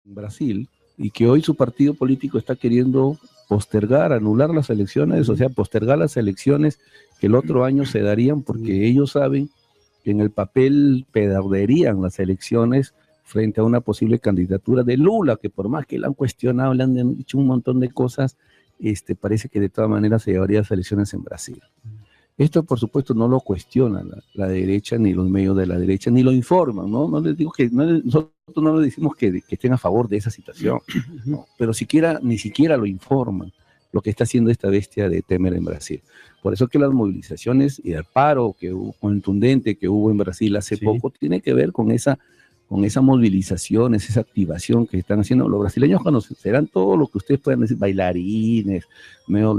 en Brasil, y que hoy su partido político está queriendo postergar, anular las elecciones, o sea, postergar las elecciones que el otro año se darían, porque ellos saben que en el papel perderían las elecciones frente a una posible candidatura de Lula, que por más que la han cuestionado, le han dicho un montón de cosas, parece que de todas maneras se llevaría las elecciones en Brasil. Esto, por supuesto, no lo cuestiona la derecha, ni los medios de la derecha, ni lo informan, ¿no? No les digo que, nosotros no les decimos que estén a favor de esa situación, ¿no? Pero ni siquiera lo informan lo que está haciendo esta bestia de Temer en Brasil. Por eso que las movilizaciones y el paro que hubo, contundente que hubo en Brasil hace poco, tiene que ver con esa movilización, esa activación que están haciendo los brasileños, cuando serán todo lo que ustedes puedan decir, bailarines, medio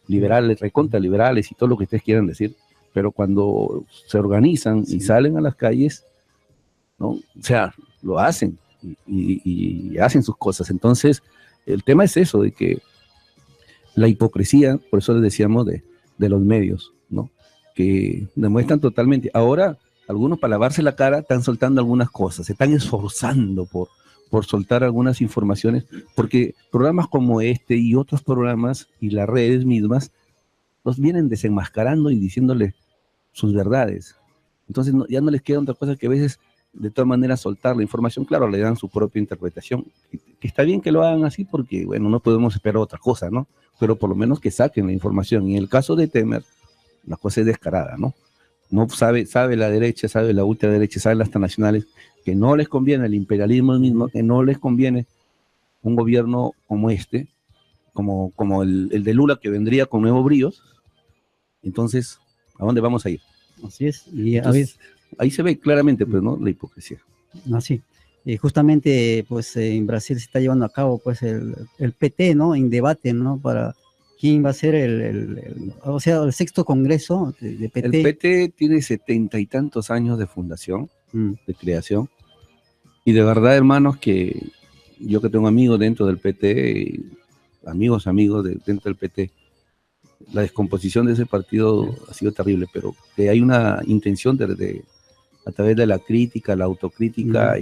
liberales, recontra liberales y todo lo que ustedes quieran decir, pero cuando se organizan y salen a las calles, ¿no? O sea, lo hacen y hacen sus cosas. Entonces, el tema es eso, de que la hipocresía, por eso les decíamos de los medios, ¿no? Que demuestran totalmente. Ahora, algunos para lavarse la cara están soltando algunas cosas, se están esforzando por soltar algunas informaciones, porque programas como este y otros programas y las redes mismas los vienen desenmascarando y diciéndole sus verdades. Entonces ya no les queda otra cosa que a veces de todas maneras soltar la información, claro, le dan su propia interpretación, que está bien que lo hagan así porque, bueno, no podemos esperar otra cosa, ¿no? Pero por lo menos que saquen la información. Y en el caso de Temer, la cosa es descarada, ¿no? No sabe la derecha, sabe la ultraderecha, sabe las transnacionales, que no les conviene el imperialismo mismo, que no les conviene un gobierno como este, como el de Lula, que vendría con nuevos bríos. Entonces, ¿a dónde vamos a ir? Así es. Y entonces, ahí se ve claramente, pues, ¿no? La hipocresía. Así. Justamente, pues, en Brasil se está llevando a cabo, pues, el PT, ¿no? En debate, ¿no? Para quién va a ser o sea, el sexto congreso de PT. El PT tiene 70 y tantos años de fundación, de creación, y de verdad, hermanos, que yo que tengo amigos dentro del PT, amigos dentro del PT, la descomposición de ese partido ha sido terrible, pero que hay una intención de a través de la crítica, la autocrítica,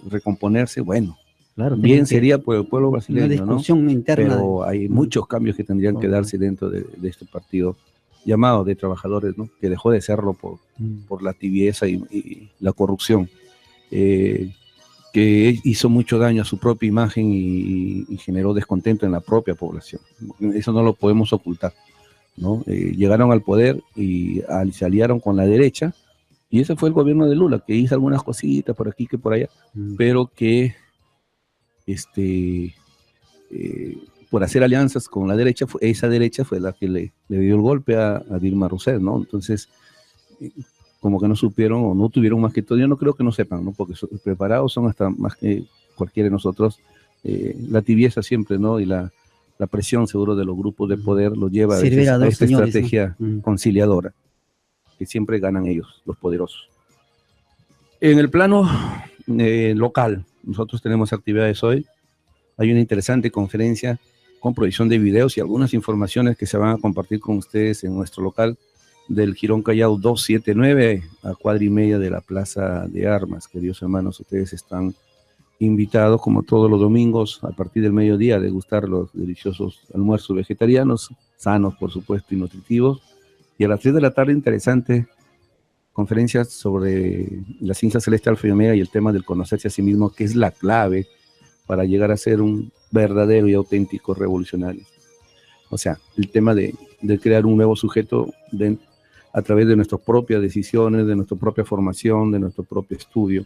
recomponerse, bueno, claro, bien sería por el pueblo brasileño, una discusión, ¿no? Interna, pero hay muchos cambios que tendrían que darse dentro de este partido llamado de trabajadores, ¿no? Que dejó de serlo por la tibieza y la corrupción, que hizo mucho daño a su propia imagen y generó descontento en la propia población. Eso no lo podemos ocultar, ¿no? Llegaron al poder y se aliaron con la derecha, y ese fue el gobierno de Lula, que hizo algunas cositas por aquí que por allá, pero que por hacer alianzas con la derecha, esa derecha fue la que le dio el golpe a Dilma Rousseff, ¿no? Entonces, como que no supieron o no tuvieron más que todo, yo no creo que no sepan, ¿no? Porque preparados son hasta más que cualquiera de nosotros. La tibieza siempre, ¿no? Y la presión seguro de los grupos de poder los lleva a esta estrategia, ¿no? Conciliadora, que siempre ganan ellos, los poderosos. En el plano local, nosotros tenemos actividades hoy. Hay una interesante conferencia con proyección de videos y algunas informaciones que se van a compartir con ustedes en nuestro local del Girón Callao 279, a cuadra y media de la Plaza de Armas. Queridos hermanos, ustedes están invitados, como todos los domingos, a partir del mediodía, a degustar los deliciosos almuerzos vegetarianos, sanos, por supuesto, y nutritivos. Y a las 3 de la tarde, interesante conferencias sobre la ciencia celeste alfa y omega y el tema del conocerse a sí mismo, que es la clave para llegar a ser un verdadero y auténtico revolucionario. O sea, el tema de crear un nuevo sujeto a través de nuestras propias decisiones, de nuestra propia formación, de nuestro propio estudio,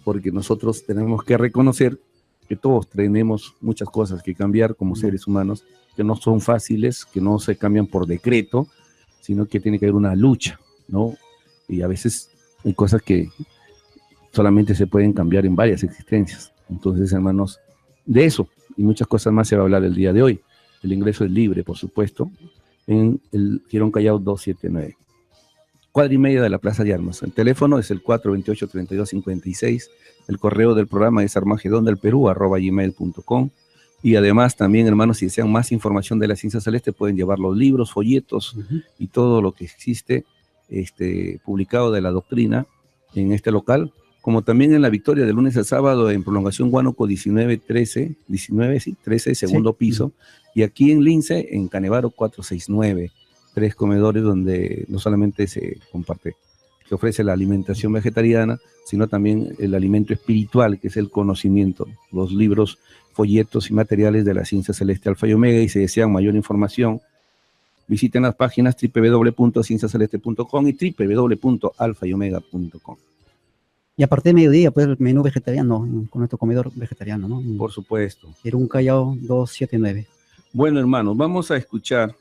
porque nosotros tenemos que reconocer que todos tenemos muchas cosas que cambiar como seres humanos, que no son fáciles, que no se cambian por decreto, sino que tiene que haber una lucha, ¿no? Y a veces hay cosas que solamente se pueden cambiar en varias existencias. Entonces, hermanos, de eso y muchas cosas más se va a hablar el día de hoy. El ingreso es libre, por supuesto, en el Girón Callao 279. Cuadra y media de la Plaza de Armas. El teléfono es el 428-3256. El correo del programa es armagedondelperú@gmail.com. Y además también, hermanos, si desean más información de la ciencia celeste, pueden llevar los libros, folletos y todo lo que existe publicado de la doctrina en este local, como también en La Victoria, de lunes a sábado, en prolongación Huánuco 1913, segundo piso, y aquí en Lince, en Canevaro 469, 3 comedores donde no solamente se comparte, se ofrece la alimentación vegetariana, sino también el alimento espiritual, que es el conocimiento, los libros, folletos y materiales de la ciencia celeste Alfa y Omega, y si desean mayor información, visiten las páginas www.cienciaceleste.com y www.alfayomega.com. Y aparte de mediodía, pues el menú vegetariano, con nuestro comedor vegetariano, ¿no? Por supuesto. Irún Callao 279. Bueno, hermanos, vamos a escuchar.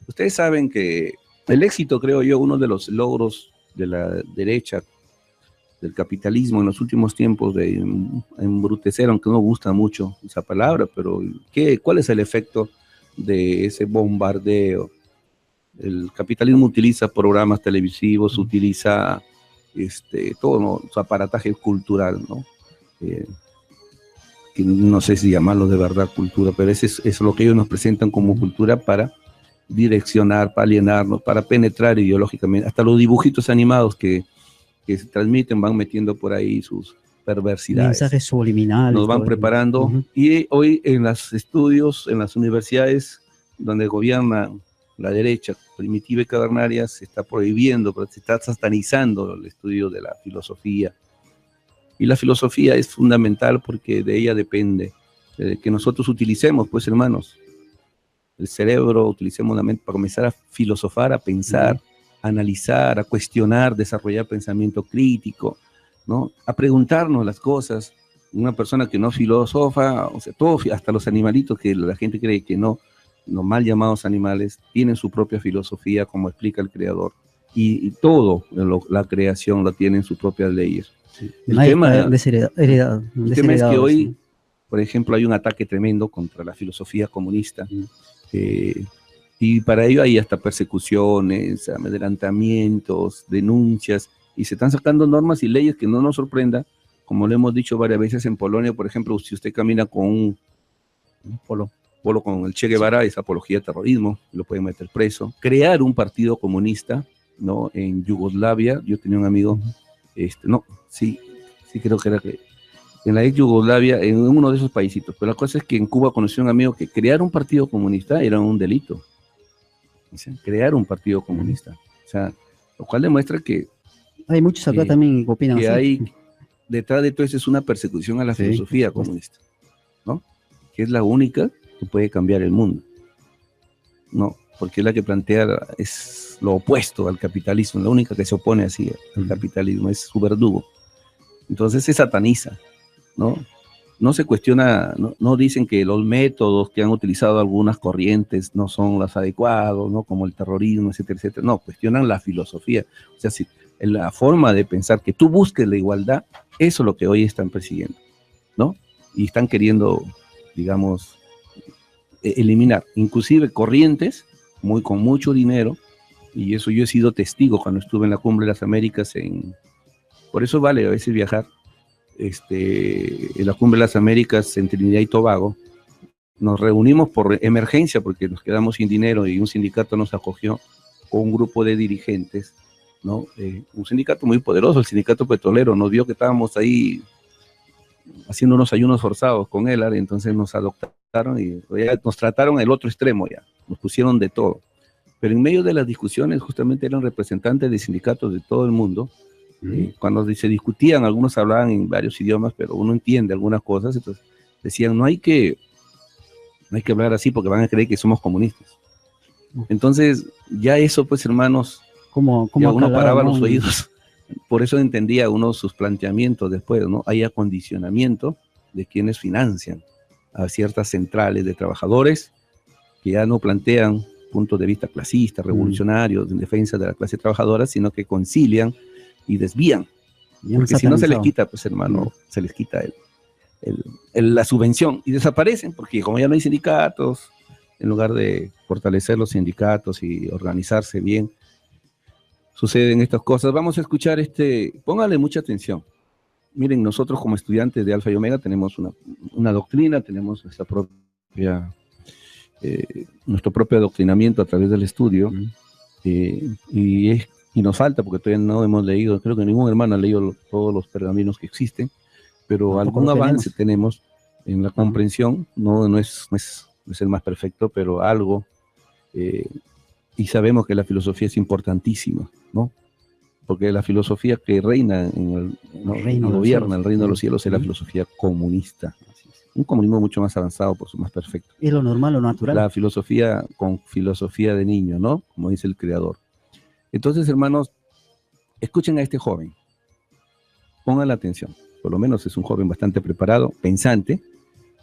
Ustedes saben que el éxito, creo yo, uno de los logros de la derecha, del capitalismo en los últimos tiempos, de embrutecer, aunque no gusta mucho esa palabra, pero ¿cuál es el efecto de ese bombardeo? El capitalismo utiliza programas televisivos, utiliza todo, ¿no? Su aparataje cultural, ¿no? Que no sé si llamarlo de verdad cultura, pero eso es lo que ellos nos presentan como cultura para direccionar, para alienarnos, para penetrar ideológicamente. Hasta los dibujitos animados que se transmiten van metiendo por ahí sus perversidades. Mensajes subliminales. Nos van preparando. Y hoy en los estudios, en las universidades donde gobierna la derecha primitiva y cavernaria, se está prohibiendo, se está satanizando el estudio de la filosofía. Y la filosofía es fundamental porque de ella depende de que nosotros utilicemos, pues hermanos, el cerebro, utilicemos la mente para comenzar a filosofar, a pensar, a analizar, a cuestionar, desarrollar pensamiento crítico, ¿no? A preguntarnos las cosas. Una persona que no filosofa, o sea, todo, hasta los animalitos que la gente cree que no, los mal llamados animales, tienen su propia filosofía, como explica el creador. Y todo, la creación, la tienen sus propias leyes. Sí. El tema es que hoy, por ejemplo, hay un ataque tremendo contra la filosofía comunista. Y para ello hay hasta persecuciones, amedrentamientos, denuncias, y se están sacando normas y leyes que no nos sorprenda, como lo hemos dicho varias veces en Polonia, por ejemplo, si usted camina con un polo con el Che Guevara, es apología de terrorismo, lo pueden meter preso. Crear un partido comunista, ¿no? En Yugoslavia, yo tenía un amigo, sí creo que era que en la ex Yugoslavia, en uno de esos paisitos, pero la cosa es que en Cuba conocí a un amigo que crear un partido comunista era un delito. O sea, crear un partido comunista. O sea, lo cual demuestra que hay muchos acá también que opinan que así. hay detrás de todo eso es una persecución a la filosofía comunista, ¿no? Que es la única que puede cambiar el mundo, ¿no? Porque es la que plantea, es lo opuesto al capitalismo, la única que se opone así al capitalismo, es su verdugo. Entonces se sataniza, ¿no? No se cuestiona, no dicen que los métodos que han utilizado algunas corrientes no son los adecuados, ¿no? Como el terrorismo, etcétera, etcétera. No, cuestionan la filosofía. O sea, si la forma de pensar que tú busques la igualdad, eso es lo que hoy están persiguiendo, ¿no? Y están queriendo, digamos, eliminar, inclusive corrientes con mucho dinero, y eso yo he sido testigo cuando estuve en la Cumbre de las Américas, por eso vale a veces viajar, en la Cumbre de las Américas en Trinidad y Tobago, nos reunimos por emergencia porque nos quedamos sin dinero y un sindicato nos acogió con un grupo de dirigentes, ¿no? Un sindicato muy poderoso, el sindicato petrolero, nos vio que estábamos ahí haciendo unos ayunos forzados con él, entonces nos adoptaron y nos trataron al otro extremo ya, nos pusieron de todo. Pero en medio de las discusiones justamente eran representantes de sindicatos de todo el mundo. Cuando se discutían, algunos hablaban en varios idiomas, pero uno entiende algunas cosas, entonces decían, no hay que hablar así porque van a creer que somos comunistas. Entonces, ya eso, pues, hermanos, ¿Cómo uno paraba los oídos. Por eso entendía uno sus planteamientos después, ¿no? Hay acondicionamiento de quienes financian a ciertas centrales de trabajadores que ya no plantean puntos de vista clasistas, revolucionarios, en defensa de la clase trabajadora, sino que concilian y desvían. Porque si no se les quita, pues, hermano, se les quita la subvención y desaparecen, porque como ya no hay sindicatos, en lugar de fortalecer los sindicatos y organizarse bien, suceden estas cosas. Vamos a escuchar póngale mucha atención. Miren, nosotros como estudiantes de Alfa y Omega tenemos una doctrina, tenemos nuestro propio adoctrinamiento a través del estudio, y y nos falta porque todavía no hemos leído, creo que ningún hermano ha leído todos los pergaminos que existen, pero algún avance tenemos en la comprensión, no es el más perfecto, pero algo, y sabemos que la filosofía es importantísima, ¿no? Porque la filosofía que reina gobierna el reino de los cielos es la filosofía comunista. Un comunismo mucho más avanzado, por su más perfecto. Es lo normal, lo natural. La filosofía con filosofía de niño, ¿no? Como dice el creador. Entonces, hermanos, escuchen a este joven. Pongan la atención. Por lo menos es un joven bastante preparado, pensante,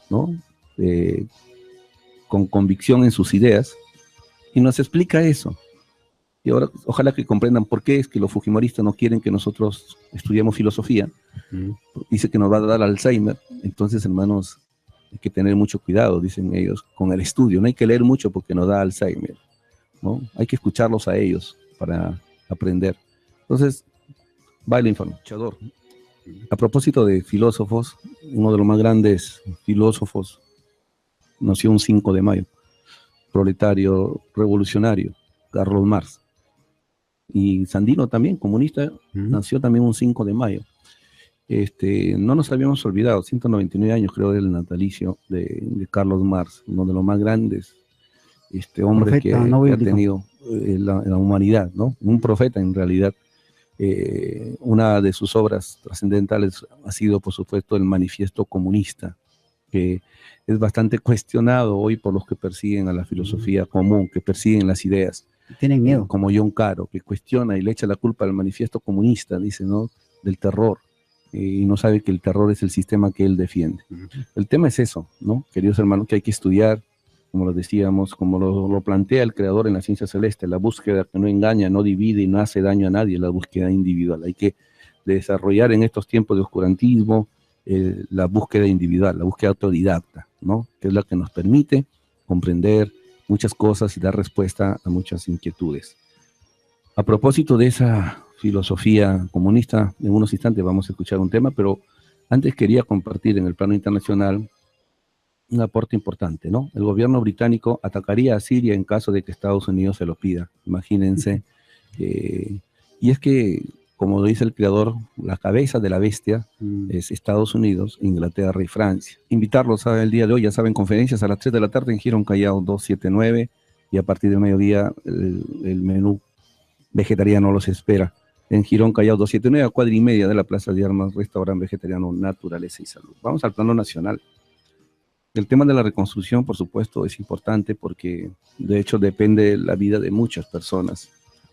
¿no? Con convicción en sus ideas. Y nos explica eso. Y ahora, ojalá que comprendan por qué es que los fujimoristas no quieren que nosotros estudiemos filosofía. Dice que nos va a dar Alzheimer. Entonces, hermanos, hay que tener mucho cuidado, dicen ellos, con el estudio. No hay que leer mucho porque nos da Alzheimer, ¿no? Hay que escucharlos a ellos para aprender. Entonces, va el informador. A propósito de filósofos, uno de los más grandes filósofos nació un 5 de mayo, proletario revolucionario, Carlos Marx. Y Sandino también, comunista, nació también un 5 de mayo. No nos habíamos olvidado, 199 años creo del natalicio de Carlos Marx, uno de los más grandes hombres que ha tenido la humanidad, ¿no? Un profeta en realidad. Una de sus obras trascendentales ha sido, por supuesto, el Manifiesto Comunista, que es bastante cuestionado hoy por los que persiguen a la filosofía común, que persiguen las ideas. Tienen miedo. Como John Caro, que cuestiona y le echa la culpa al Manifiesto Comunista, dice, ¿no? Del terror. Y no sabe que el terror es el sistema que él defiende. El tema es eso, ¿no? Queridos hermanos, que hay que estudiar, como lo decíamos, como lo plantea el creador en la ciencia celeste, la búsqueda que no engaña, no divide y no hace daño a nadie, la búsqueda individual. Hay que desarrollar en estos tiempos de oscurantismo la búsqueda individual, la búsqueda autodidacta, ¿no? Que es la que nos permite comprender muchas cosas y dar respuesta a muchas inquietudes. A propósito de esa filosofía comunista, en unos instantes vamos a escuchar un tema, pero antes quería compartir en el plano internacional un aporte importante, ¿no? El gobierno británico atacaría a Siria en caso de que Estados Unidos se lo pida, imagínense. Y es que, como lo dice el creador, la cabeza de la bestia es Estados Unidos, Inglaterra y Francia. Invitarlos el día de hoy, ya saben, conferencias a las 3 de la tarde en Girón Callao 279, y a partir del mediodía el menú vegetariano los espera. En Girón Callao 279, a cuadra y media de la Plaza de Armas, restaurante vegetariano, naturaleza y salud. Vamos al plano nacional. El tema de la reconstrucción, por supuesto, es importante porque, de hecho, depende la vida de muchas personas.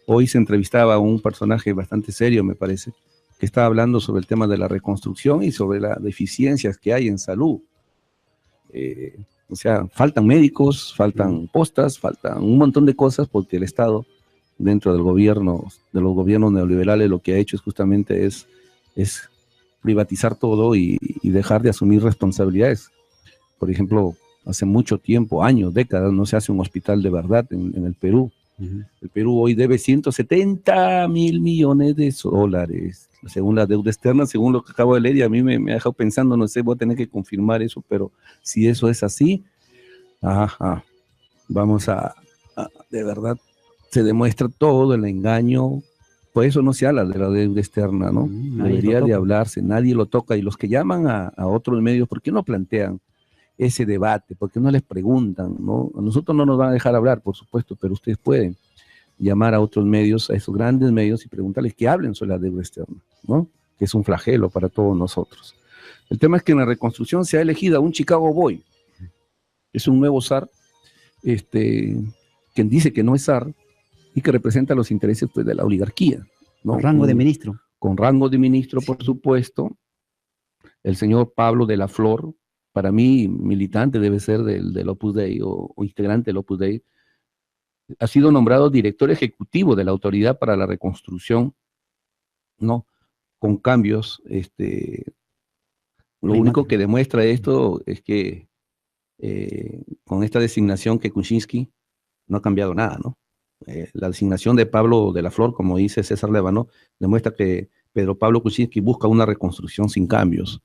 Hoy se entrevistaba a un personaje bastante serio, me parece, que estaba hablando sobre el tema de la reconstrucción y sobre las deficiencias que hay en salud. O sea, faltan médicos, faltan postas, faltan un montón de cosas porque el Estado, dentro del gobierno, de los gobiernos neoliberales, lo que ha hecho es justamente es privatizar todo y dejar de asumir responsabilidades. Por ejemplo, hace mucho tiempo, años, décadas, no se hace un hospital de verdad en el Perú. El Perú hoy debe 170 mil millones de dólares, según la deuda externa, según lo que acabo de leer, y a mí me ha dejado pensando, no sé, voy a tener que confirmar eso, pero si eso es así, vamos de verdad, se demuestra todo el engaño. Por eso no se habla de la deuda externa, ¿no? Debería de hablarse, nadie lo toca, y los que llaman a otros medios, ¿por qué no plantean ese debate? ¿Por qué no les preguntan, ¿no? A nosotros no nos van a dejar hablar, por supuesto, pero ustedes pueden llamar a otros medios, a esos grandes medios, y preguntarles que hablen sobre la deuda externa, ¿no? Que es un flagelo para todos nosotros. El tema es que en la reconstrucción se ha elegido un Chicago Boy, es un nuevo zar, quien dice que no es zar y que representa los intereses, pues, de la oligarquía, ¿no? Con rango de ministro. Con rango de ministro, por supuesto. El señor Pablo de la Flor, para mí, militante debe ser del Opus Dei o integrante del Opus Dei, ha sido nombrado director ejecutivo de la Autoridad para la Reconstrucción, ¿no? Con cambios. Lo único que demuestra esto es que con esta designación que Kuczynski no ha cambiado nada, ¿no? La designación de Pablo de la Flor, como dice César Lévano, demuestra que Pedro Pablo Kuczynski busca una reconstrucción sin cambios.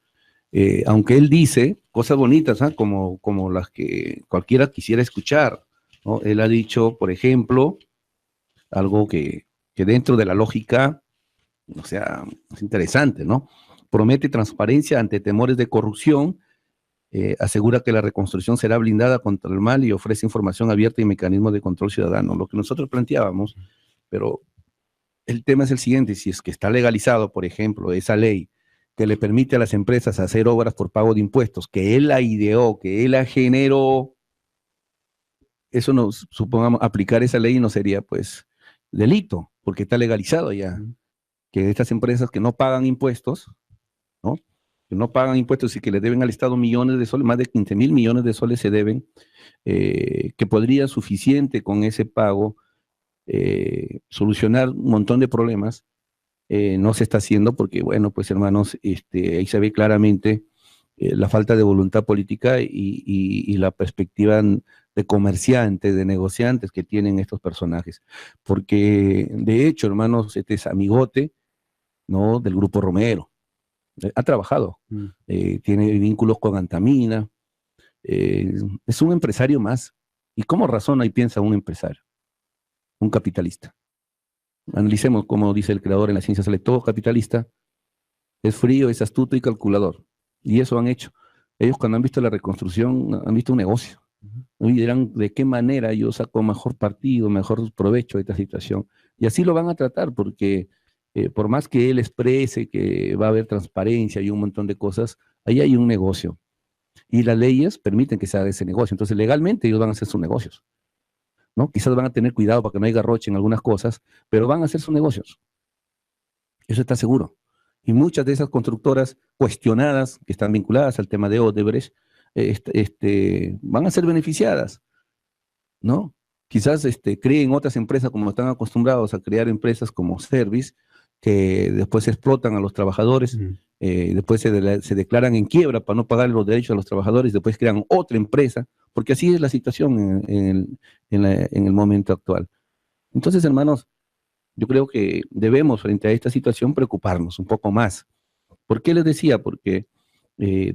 Aunque él dice cosas bonitas, como las que cualquiera quisiera escuchar, ¿no? Él ha dicho, por ejemplo, algo que que dentro de la lógica, o sea, es interesante, ¿no? Promete transparencia ante temores de corrupción, asegura que la reconstrucción será blindada contra el mal y ofrece información abierta y mecanismos de control ciudadano, lo que nosotros planteábamos, pero el tema es el siguiente: si es que está legalizado, por ejemplo, esa ley que le permite a las empresas hacer obras por pago de impuestos, que él la ideó, que él la generó, eso nos, supongamos, aplicar esa ley no sería, pues, delito, porque está legalizado ya, que estas empresas que no pagan impuestos, ¿no? Que no pagan impuestos y que le deben al Estado millones de soles, más de 15.000 millones de soles se deben, que podría suficiente con ese pago solucionar un montón de problemas, no se está haciendo porque, bueno, pues hermanos, ahí se ve claramente la falta de voluntad política y la perspectiva de comerciantes, de negociantes que tienen estos personajes. Porque, de hecho, hermanos, este es amigote, ¿no?, del Grupo Romero. Ha trabajado, tiene vínculos con Antamina, es un empresario más. ¿Y cómo razona y piensa un empresario? Un capitalista. Analicemos cómo dice el creador en la ciencia sociales: todo capitalista es frío, es astuto y calculador. Y eso han hecho. Ellos, cuando han visto la reconstrucción, han visto un negocio. Y dirán de qué manera yo saco mejor partido, mejor provecho de esta situación. Y así lo van a tratar, porque por más que él exprese que va a haber transparencia y un montón de cosas, ahí hay un negocio. Y las leyes permiten que se haga ese negocio. Entonces, legalmente ellos van a hacer sus negocios, ¿no? Quizás van a tener cuidado para que no haya garroche en algunas cosas, pero van a hacer sus negocios. Eso está seguro. Y muchas de esas constructoras cuestionadas, que están vinculadas al tema de Odebrecht, van a ser beneficiadas, ¿no? Quizás creen otras empresas, como están acostumbrados a crear empresas como Service, que después explotan a los trabajadores, después se declaran en quiebra para no pagar los derechos a los trabajadores, después crean otra empresa, porque así es la situación en el momento actual. Entonces, hermanos, yo creo que debemos, frente a esta situación, preocuparnos un poco más. ¿Por qué les decía? Porque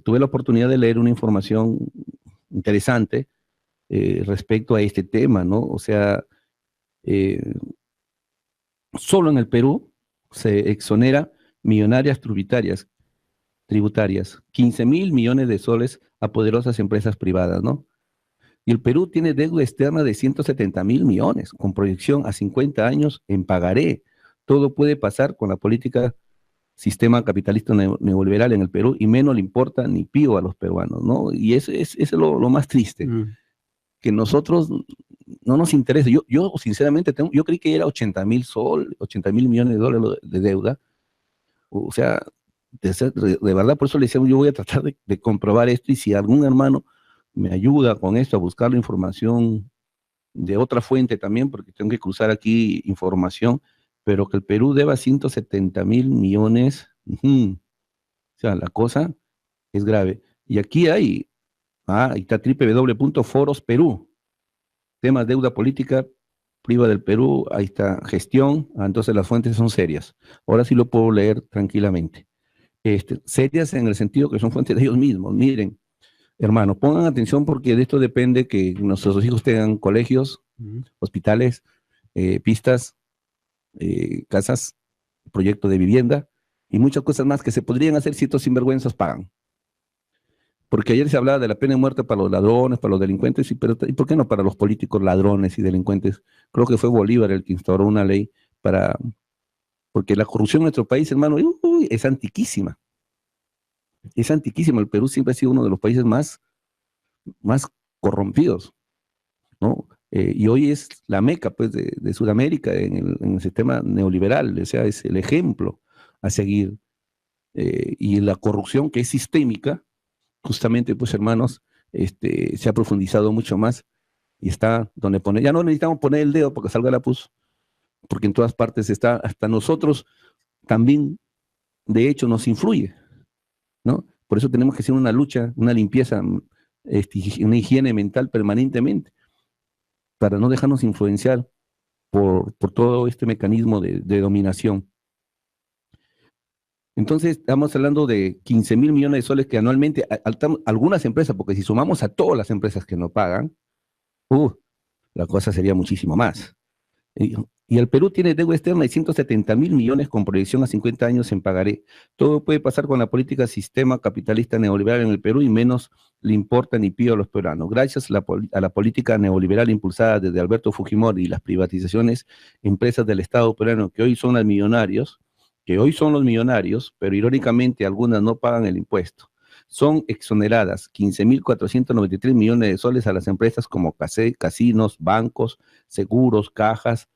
tuve la oportunidad de leer una información interesante respecto a este tema, ¿no? O sea, solo en el Perú se exonera millonarias tributarias, 15.000 millones de soles a poderosas empresas privadas, ¿no? Y el Perú tiene deuda externa de 170.000 millones, con proyección a 50 años en pagaré. Todo puede pasar con la política sistema capitalista neoliberal en el Perú, y menos le importa ni pío a los peruanos, ¿no? Y eso es lo más triste, que nosotros no nos interesa. Yo sinceramente, yo creí que era 80.000 millones de dólares de deuda. O sea, de verdad, por eso le decía, yo voy a tratar de comprobar esto, y si algún hermano me ayuda con esto, a buscar la información de otra fuente también, porque tengo que cruzar aquí información, pero que el Perú deba 170.000 millones, o sea, la cosa es grave. Y aquí ahí está www.foros Perú, temas deuda política priva del Perú, ahí está gestión, entonces las fuentes son serias. Ahora sí lo puedo leer tranquilamente. Serias en el sentido que son fuentes de ellos mismos. Miren, hermano, pongan atención, porque de esto depende que nuestros hijos tengan colegios, hospitales, pistas, casas, proyecto de vivienda y muchas cosas más que se podrían hacer si estos sinvergüenzas pagan. Porque ayer se hablaba de la pena de muerte para los ladrones, para los delincuentes, ¿y por qué no para los políticos ladrones y delincuentes? Creo que fue Bolívar el que instauró una ley porque la corrupción en nuestro país, hermano, es antiquísima. Es antiquísima. El Perú siempre ha sido uno de los países más corrompidos, ¿no? Y hoy es la meca, pues, de Sudamérica en el sistema neoliberal. O sea, es el ejemplo a seguir. Y la corrupción, que es sistémica, justamente, pues, hermanos, se ha profundizado mucho más y está donde poner. Ya no necesitamos poner el dedo porque salga la pus, porque en todas partes está. Hasta nosotros también, de hecho, nos influye, ¿no? Por eso tenemos que hacer una lucha, una limpieza, una higiene mental permanentemente, para no dejarnos influenciar por todo este mecanismo de dominación. Entonces, estamos hablando de 15.000 millones de soles que anualmente, algunas empresas, porque si sumamos a todas las empresas que no pagan, la cosa sería muchísimo más. Y el Perú tiene deuda externa de 170.000 millones con proyección a 50 años en pagaré. Todo puede pasar con la política sistema capitalista neoliberal en el Perú y menos le importa ni pío a los peruanos. Gracias a la política neoliberal impulsada desde Alberto Fujimori y las privatizaciones, empresas del Estado peruano que hoy son los millonarios, pero irónicamente algunas no pagan el impuesto. Son exoneradas 15.493 millones de soles a las empresas como casinos, bancos, seguros, cajas,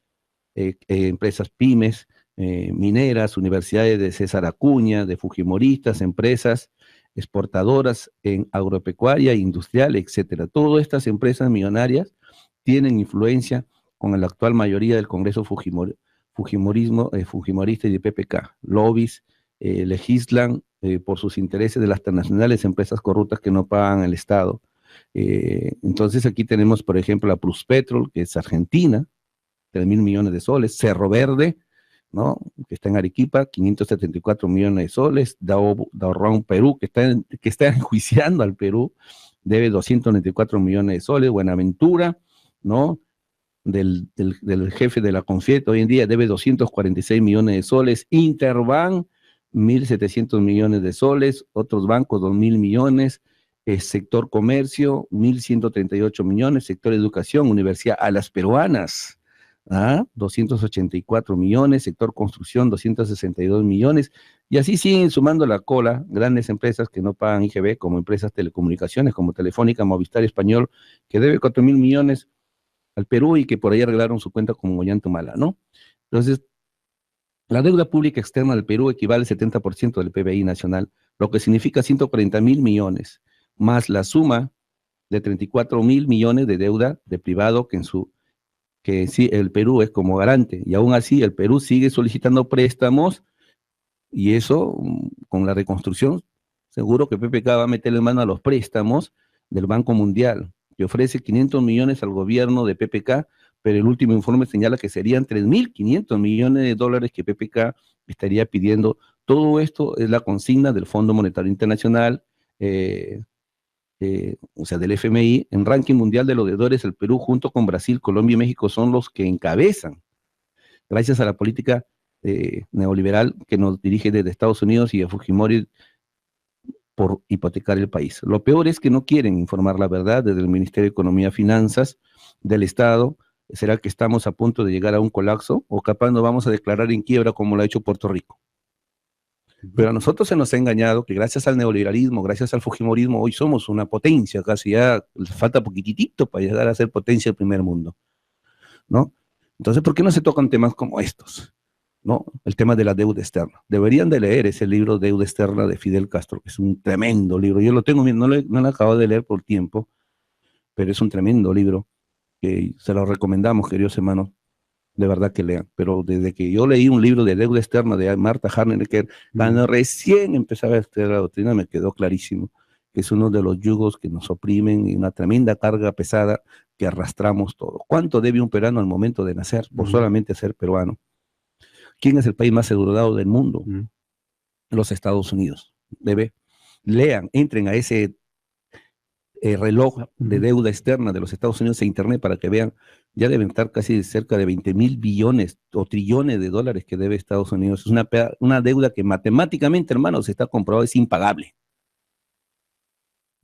empresas pymes, mineras, universidades de César Acuña, de fujimoristas, empresas exportadoras en agropecuaria, industrial, etcétera. Todas estas empresas millonarias tienen influencia con la actual mayoría del Congreso fujimorista y de PPK. Lobbies legislan por sus intereses de las transnacionales empresas corruptas que no pagan el Estado. Entonces aquí tenemos, por ejemplo, a Pluspetrol, que es argentina, 3.000 millones de soles, Cerro Verde, ¿no? Que está en Arequipa, 574 millones de soles, Dahorrón Perú, que está enjuiciando al Perú, debe 294 millones de soles, Buenaventura, ¿no? Del jefe de la Confiet, hoy en día debe 246 millones de soles, Interbank, 1.700 millones de soles, otros bancos, 2.000 millones, sector comercio, 1.138 millones, sector educación, universidad a las peruanas, 284 millones, sector construcción 262 millones, y así siguen sumando la cola grandes empresas que no pagan IGB, como empresas telecomunicaciones, como Telefónica, Movistar Español, que debe 4.000 millones al Perú y que por ahí arreglaron su cuenta con Ollanta-Humala, ¿no? Entonces, la deuda pública externa del Perú equivale al 70% del PBI nacional, lo que significa 140.000 millones, más la suma de 34.000 millones de deuda de privado que sí, el Perú es como garante, y aún así el Perú sigue solicitando préstamos, y eso, con la reconstrucción, seguro que PPK va a meterle mano a los préstamos del Banco Mundial, que ofrece 500 millones al gobierno de PPK, pero el último informe señala que serían 3.500 millones de dólares que PPK estaría pidiendo. Todo esto es la consigna del Fondo Monetario Internacional, o sea, del FMI. En ranking mundial de los deudores, el Perú junto con Brasil, Colombia y México son los que encabezan, gracias a la política neoliberal que nos dirige desde Estados Unidos y a Fujimori por hipotecar el país. Lo peor es que no quieren informar la verdad desde el Ministerio de Economía y Finanzas del Estado. ¿Será que estamos a punto de llegar a un colapso o capaz nos vamos a declarar en quiebra como lo ha hecho Puerto Rico? Pero a nosotros se nos ha engañado que gracias al neoliberalismo, gracias al fujimorismo, hoy somos una potencia, casi ya falta poquitito para llegar a ser potencia del primer mundo, ¿no? Entonces, ¿por qué no se tocan temas como estos? ¿No? El tema de la deuda externa. Deberían de leer ese libro Deuda Externa de Fidel Castro, que es un tremendo libro. Yo lo tengo, no lo acabo de leer por tiempo, pero es un tremendo libro que se lo recomendamos, queridos hermanos, de verdad que lean. Pero desde que yo leí un libro de deuda externa de Marta Harnecker, cuando recién empezaba a estudiar la doctrina, me quedó clarísimo que es uno de los yugos que nos oprimen y una tremenda carga pesada que arrastramos todo. ¿Cuánto debe un peruano al momento de nacer por solamente ser peruano? ¿Quién es el país más endeudado del mundo? Los Estados Unidos. Lean, entren a ese reloj de deuda externa de los Estados Unidos e Internet para que vean, ya deben estar casi cerca de 20.000 billones o trillones de dólares que debe Estados Unidos. Es una deuda que matemáticamente, hermanos, está comprobado, es impagable.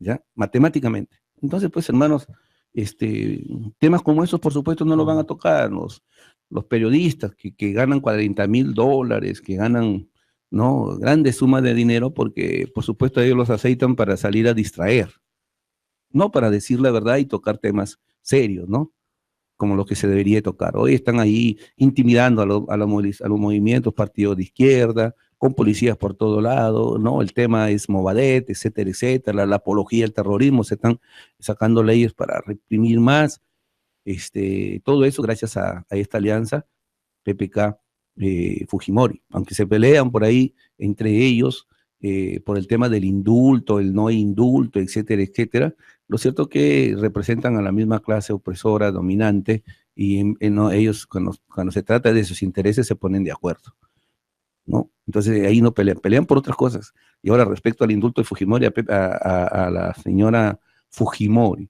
¿Ya? Matemáticamente. Entonces, pues, hermanos, temas como esos, por supuesto, no lo van a tocar los periodistas que ganan 40.000 dólares, que ganan, ¿no?, grandes sumas de dinero, porque, por supuesto, ellos los aceitan para salir a distraer, no para decir la verdad y tocar temas serios, ¿no?, como lo que se debería tocar. Hoy están ahí intimidando a los movimientos, partidos de izquierda, con policías por todo lado, ¿no? El tema es Movadef, etcétera, etcétera, la apología del terrorismo, se están sacando leyes para reprimir más, todo eso gracias a esta alianza PPK Fujimori, aunque se pelean por ahí entre ellos por el tema del indulto, el no indulto, etcétera, etcétera. Lo cierto es que representan a la misma clase opresora, dominante, y ellos cuando se trata de sus intereses se ponen de acuerdo, ¿no? Entonces ahí no pelean por otras cosas. Y ahora respecto al indulto de Fujimori a la señora Fujimori,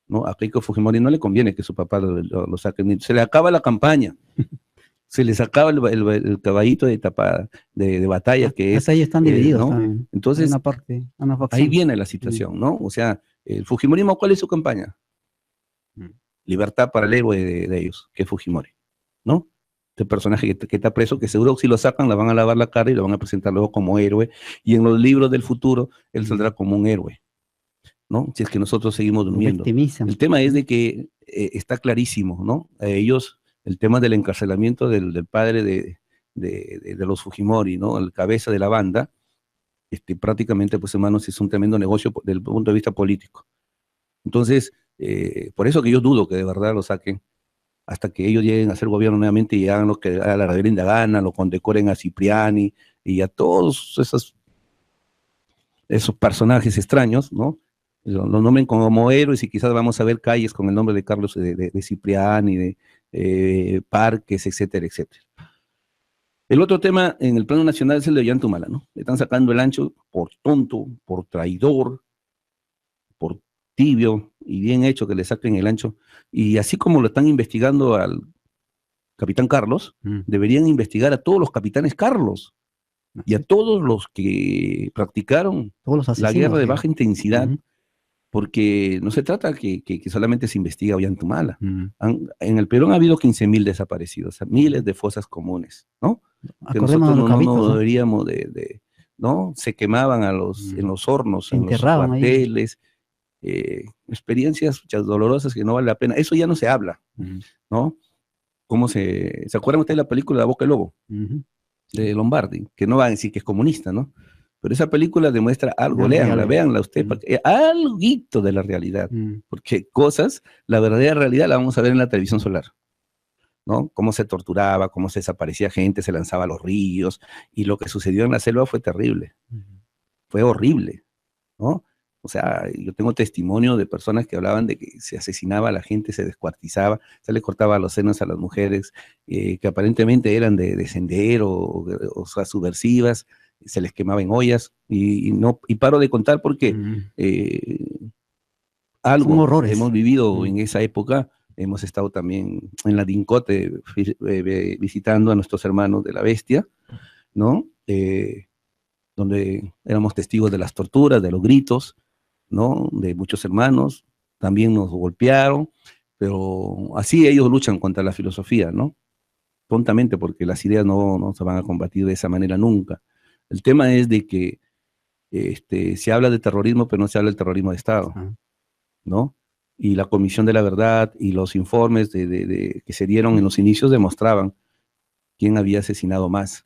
¿no? A Keiko Fujimori no le conviene que su papá lo saque, se le acaba la campaña. se les sacaba el caballito de tapada, de batalla que es. Hasta ellos están divididos ¿no? también. Entonces, Una ahí facción. viene la situación, ¿no? O sea, el Fujimorismo, ¿cuál es su campaña? Libertad para el héroe de ellos, que es Fujimori, ¿no? Este personaje que está preso, que seguro si lo sacan, le van a lavar la cara y lo van a presentar luego como héroe, y en los libros del futuro, él saldrá como un héroe, ¿no? Si es que nosotros seguimos durmiendo. El tema es de que está clarísimo, ¿no? A ellos, el tema del encarcelamiento del padre de los Fujimori, ¿no? El cabeza de la banda, prácticamente, pues hermanos, es un tremendo negocio desde el punto de vista político. Entonces, por eso que yo dudo que de verdad lo saquen, hasta que ellos lleguen a ser gobierno nuevamente y hagan lo que a la reverenda gana, lo condecoren a Cipriani y a todos esos personajes extraños, ¿no? Los nombren como héroes y quizás vamos a ver calles con el nombre de Carlos, de Cipriani, de parques, etcétera, etcétera. El otro tema en el plano nacional es el de Ollantumala, ¿no? Le están sacando el ancho por tonto, por traidor, por tibio y bien hecho que le saquen el ancho. Y así como lo están investigando al capitán Carlos, deberían investigar a todos los capitanes Carlos y a todos los que practicaron la guerra de baja intensidad, porque no se trata que solamente se investiga a Ollantumala. En el Perú han habido 15.000 desaparecidos, miles de fosas comunes, ¿no? Que nosotros no deberíamos ¿no? Se quemaban en los hornos, en los cuarteles, experiencias muchas dolorosas que no vale la pena. Eso ya no se habla, ¿no? ¿Se acuerdan ustedes de la película La Boca del Lobo? De Lombardi, que no va a decir que es comunista, ¿no? Pero esa película demuestra algo, véanla usted, alguito de la realidad, porque la verdadera realidad la vamos a ver en la televisión solar, ¿no? Cómo se torturaba, cómo se desaparecía gente, se lanzaba a los ríos, y lo que sucedió en la selva fue terrible, fue horrible, ¿no? O sea, yo tengo testimonio de personas que hablaban de que se asesinaba a la gente, se descuartizaba, se le cortaba los senos a las mujeres, que aparentemente eran de sendero o sea, subversivas, se les quemaba en ollas, y paro de contar porque algo hemos vivido en esa época. Hemos estado también en la Dincote visitando a nuestros hermanos de la Bestia, ¿no? Donde éramos testigos de las torturas, de los gritos, ¿no? De muchos hermanos, también nos golpearon, pero así ellos luchan contra la filosofía, ¿no? Tontamente, porque las ideas no se van a combatir de esa manera nunca. El tema es de que se habla de terrorismo, pero no se habla del terrorismo de Estado, ¿no? Y la Comisión de la Verdad y los informes que se dieron en los inicios demostraban quién había asesinado más.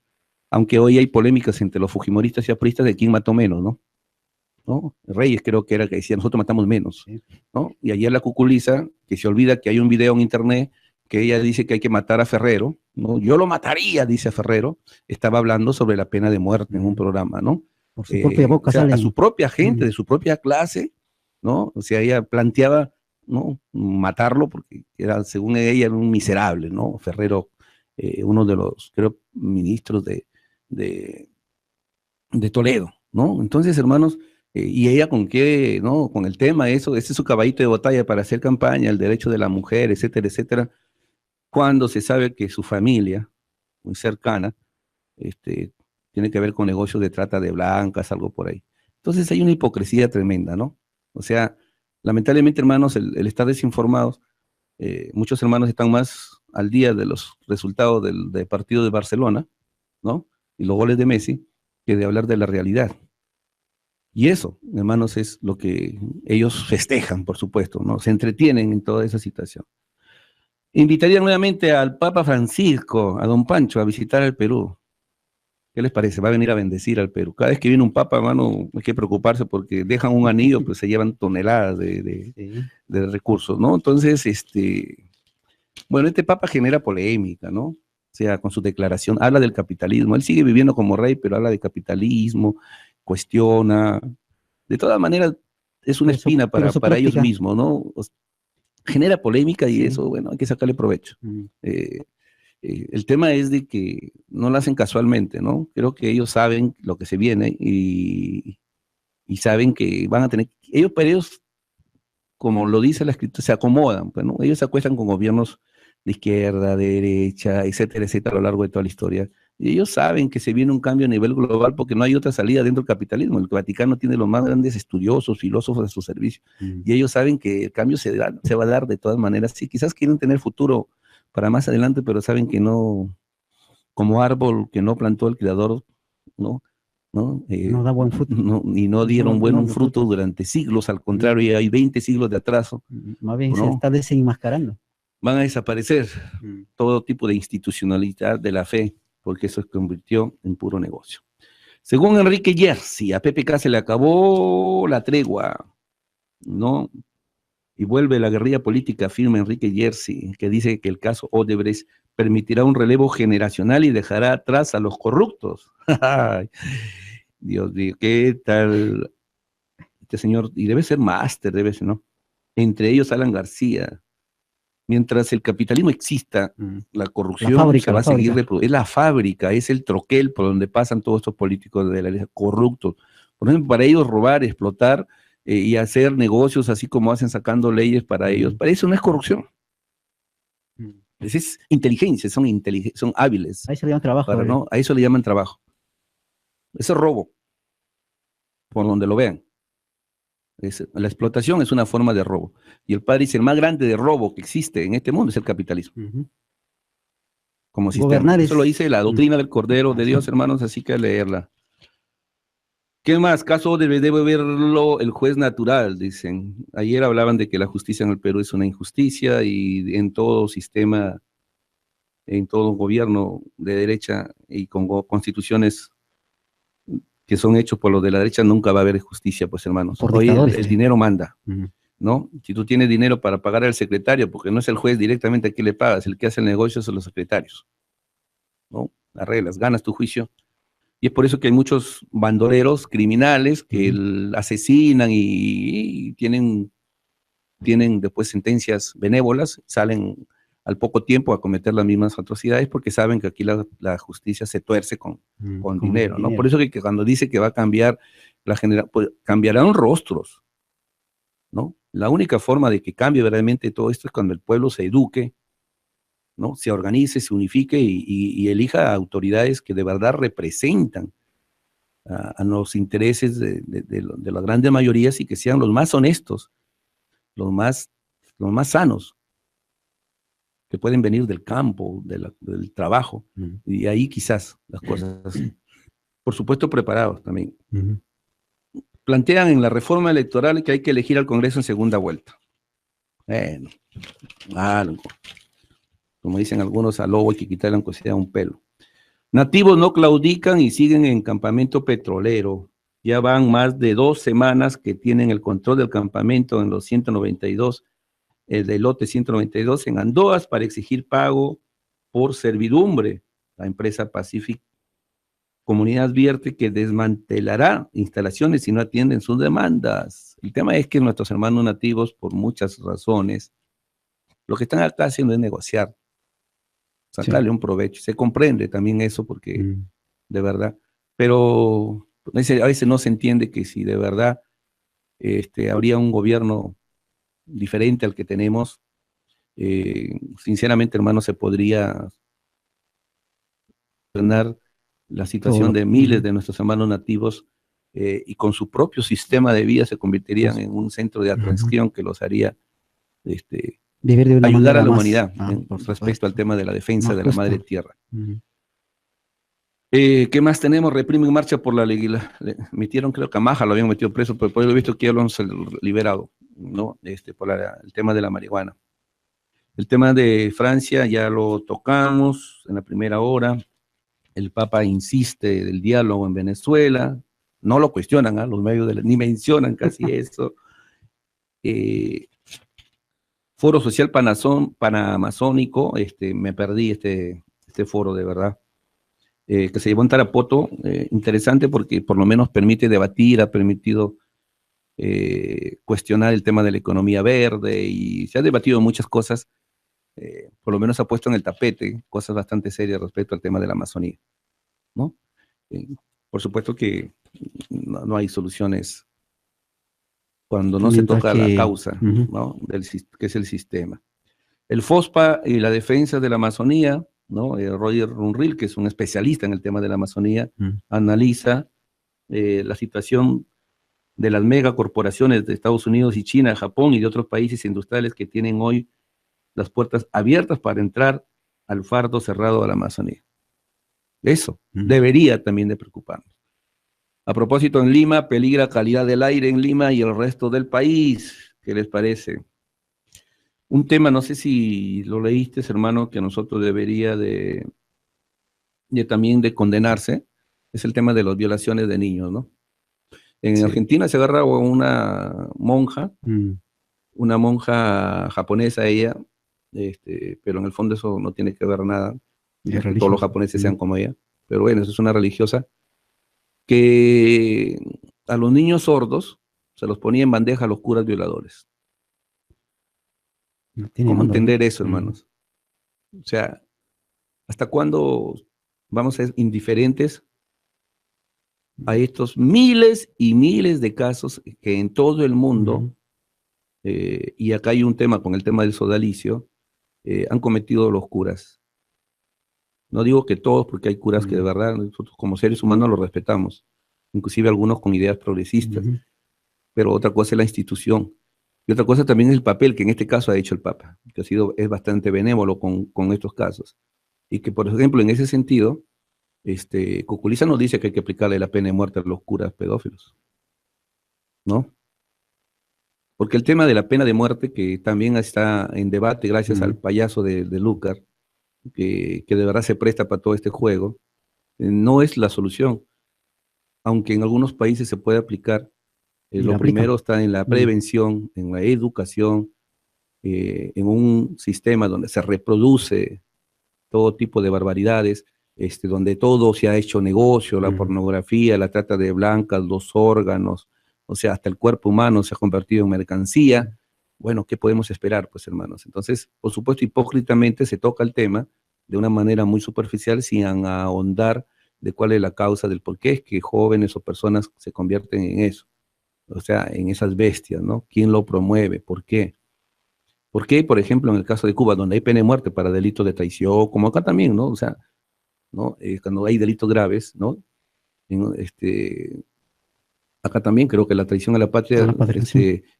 Aunque hoy hay polémicas entre los fujimoristas y apristas de quién mató menos, ¿no? Reyes creo que era el que decía, nosotros matamos menos, ¿no? Y ayer la Cuculiza, que se olvida que hay un video en internet que ella dice que hay que matar a Ferrero, ¿no? Yo lo mataría, dice Ferrero, estaba hablando sobre la pena de muerte en un programa, ¿no? Por su propia boca, o sea, a su propia gente, de su propia clase, ¿no? O sea, ella planteaba, ¿no? Matarlo porque era, según ella, era un miserable, ¿no? Ferrero, uno de los, creo, ministros de Toledo, ¿no? Entonces, hermanos, y ella con qué, ¿no? Con el tema, ese es su caballito de batalla para hacer campaña, el derecho de la mujer, etcétera, etcétera, cuando se sabe que su familia, muy cercana, tiene que ver con negocios de trata de blancas, algo por ahí. Entonces hay una hipocresía tremenda, ¿no? O sea, lamentablemente, hermanos, el estar desinformados, muchos hermanos están más al día de los resultados del partido de Barcelona, ¿no? Y los goles de Messi, que de hablar de la realidad. Y eso, hermanos, es lo que ellos festejan, por supuesto, ¿no? Se entretienen en toda esa situación. Invitaría nuevamente al Papa Francisco, a don Pancho, a visitar el Perú. ¿Qué les parece? Va a venir a bendecir al Perú. Cada vez que viene un papa, hermano, hay que preocuparse porque dejan un anillo, pues se llevan toneladas de recursos, ¿no? Entonces, bueno, este papa genera polémica, ¿no? O sea, con su declaración, habla del capitalismo. Él sigue viviendo como rey, pero habla de capitalismo, cuestiona. De todas maneras, es una espina para ellos mismos, ¿no? Genera polémica y eso, bueno, hay que sacarle provecho. El tema es de que no lo hacen casualmente, ¿no? Creo que ellos saben lo que se viene y saben que van a tener, ellos, como lo dice la escritura, se acomodan, pues, ¿no? Ellos se acuestan con gobiernos de izquierda, de derecha, etcétera, etcétera, a lo largo de toda la historia. Y ellos saben que se viene un cambio a nivel global porque no hay otra salida dentro del capitalismo. El Vaticano tiene los más grandes estudiosos, filósofos a su servicio. Y ellos saben que el cambio se va a dar de todas maneras. Sí, quizás quieren tener futuro para más adelante, pero saben que no, como árbol que no plantó el creador, ¿no? ¿No? No da buen fruto. Y no dieron buen fruto durante siglos, al contrario, ya hay 20 siglos de atraso. Más bien se ¿no? está desenmascarando. Van a desaparecer todo tipo de institucionalidad de la fe, porque eso se convirtió en puro negocio. Según Enrique Jersey, a PPK se le acabó la tregua, ¿no? Y vuelve la guerrilla política, afirma Enrique Jersey, que dice que el caso Odebrecht permitirá un relevo generacional y dejará atrás a los corruptos. Dios mío, ¿qué tal? Este señor, y debe ser máster, debe ser, ¿no? Entre ellos Alan García. Mientras el capitalismo exista, la corrupción se va a seguir reproduciendo. Es la fábrica, es el troquel por donde pasan todos estos políticos de la ley corruptos. Por ejemplo, para ellos robar, explotar y hacer negocios así como hacen sacando leyes para ellos, para eso no es corrupción. Es inteligencia, son hábiles. A eso le llaman trabajo. ¿no? A eso le llaman trabajo. Eso es robo, por donde lo vean. La explotación es una forma de robo. Y el padre dice, el más grande de robo que existe en este mundo es el capitalismo. Como sistema. Eso lo dice la doctrina del Cordero de Dios, hermanos, así que leerla. ¿Qué más? Caso debe verlo el juez natural, dicen. Ayer hablaban de que la justicia en el Perú es una injusticia y en todo sistema, en todo gobierno de derecha y con constituciones que son hechos por los de la derecha, nunca va a haber justicia, pues hermanos. Hoy el dinero manda, ¿no? Si tú tienes dinero para pagar al secretario, porque no es el juez directamente a quien le pagas, el que hace el negocio son los secretarios, ¿no? Arreglas, ganas tu juicio. Y es por eso que hay muchos bandoleros criminales que asesinan y tienen después sentencias benévolas, salen al poco tiempo a cometer las mismas atrocidades porque saben que aquí la justicia se tuerce con dinero, ¿no? Por eso que cuando dice que va a cambiar pues cambiarán rostros, ¿no? La única forma de que cambie verdaderamente todo esto es cuando el pueblo se eduque, ¿no? Se organice, se unifique y elija autoridades que de verdad representan a los intereses de las grandes mayorías y que sean los más honestos, los más sanos, que pueden venir del campo, del trabajo, y ahí quizás las cosas, por supuesto, preparados también. Plantean en la reforma electoral que hay que elegir al Congreso en segunda vuelta. Bueno, algo. Como dicen algunos, al lobo hay que quitarle aunque sea un pelo. Nativos no claudican y siguen en campamento petrolero. Ya van más de 2 semanas que tienen el control del campamento en los 192 del lote 192 en Andoas para exigir pago por servidumbre. La empresa Pacific Comunidad advierte que desmantelará instalaciones si no atienden sus demandas. El tema es que nuestros hermanos nativos, por muchas razones, lo que están acá haciendo es negociar, sacarle un provecho. Se comprende también eso porque, de verdad, pero a veces no se entiende que si de verdad habría un gobierno diferente al que tenemos, sinceramente, hermano, se podría ganar la situación de miles de nuestros hermanos nativos y con su propio sistema de vida se convertirían en un centro de atracción que los haría ayudar a la humanidad respecto al tema de la defensa de la madre tierra. ¿Qué más tenemos? Reprime en marcha por la legislación. Metieron, creo que a Maja lo habían metido preso, pero por eso he visto que ya lo han liberado, ¿no? Por el tema de la marihuana. El tema de Francia ya lo tocamos en la primera hora. El Papa insiste del diálogo en Venezuela. No lo cuestionan, los medios ni mencionan casi eso. Foro Social Panamazónico, me perdí este foro de verdad. Que se llevó en Tarapoto, interesante porque por lo menos permite debatir, ha permitido cuestionar el tema de la economía verde y se ha debatido muchas cosas, por lo menos ha puesto en el tapete cosas bastante serias respecto al tema de la Amazonía, ¿no? Por supuesto que no hay soluciones cuando no se toca la causa, ¿no? Que es el sistema. El FOSPA y la defensa de la Amazonía, ¿no? Roger Runrill, que es un especialista en el tema de la Amazonía, analiza la situación de las megacorporaciones de Estados Unidos y China, Japón y de otros países industriales que tienen hoy las puertas abiertas para entrar al fardo cerrado de la Amazonía. Eso debería también de preocuparnos. A propósito, en Lima, peligra calidad del aire en Lima y el resto del país. ¿Qué les parece? Un tema, no sé si lo leíste, hermano, que a nosotros debería de también de condenarse, es el tema de las violaciones de niños, ¿no? En Argentina se agarra a una monja japonesa ella, pero en el fondo eso no tiene que ver nada, no que todos los japoneses sean como ella, pero bueno, eso es una religiosa que a los niños sordos se los ponía en bandeja a los curas violadores. ¿Cómo entender eso, hermanos? O sea, ¿hasta cuándo vamos a ser indiferentes a estos miles y miles de casos que en todo el mundo, y acá hay un tema con el tema del sodalicio, han cometido los curas? No digo que todos, porque hay curas que de verdad nosotros como seres humanos los respetamos, inclusive algunos con ideas progresistas, pero otra cosa es la institución. Y otra cosa también es el papel que en este caso ha hecho el Papa, que es bastante benévolo con estos casos. Y que, por ejemplo, en ese sentido, Cuculiza nos dice que hay que aplicarle la pena de muerte a los curas pedófilos, ¿no? Porque el tema de la pena de muerte, que también está en debate gracias al payaso de Lucar, que de verdad se presta para todo este juego, no es la solución, aunque en algunos países se puede aplicar. Lo primero está en la prevención, en la educación, en un sistema donde se reproduce todo tipo de barbaridades, donde todo se ha hecho negocio, la pornografía, la trata de blancas, los órganos, o sea, hasta el cuerpo humano se ha convertido en mercancía. Bueno, ¿qué podemos esperar, pues, hermanos? Entonces, por supuesto, hipócritamente se toca el tema de una manera muy superficial sin ahondar de cuál es la causa del por qué es que jóvenes o personas se convierten en eso, o sea, en esas bestias, ¿no? ¿Quién lo promueve? ¿Por qué? ¿Por qué, por ejemplo, en el caso de Cuba, donde hay pena de muerte para delitos de traición, como acá también, ¿no? O sea, ¿no? Cuando hay delitos graves, ¿no? Acá también creo que la traición a la patria,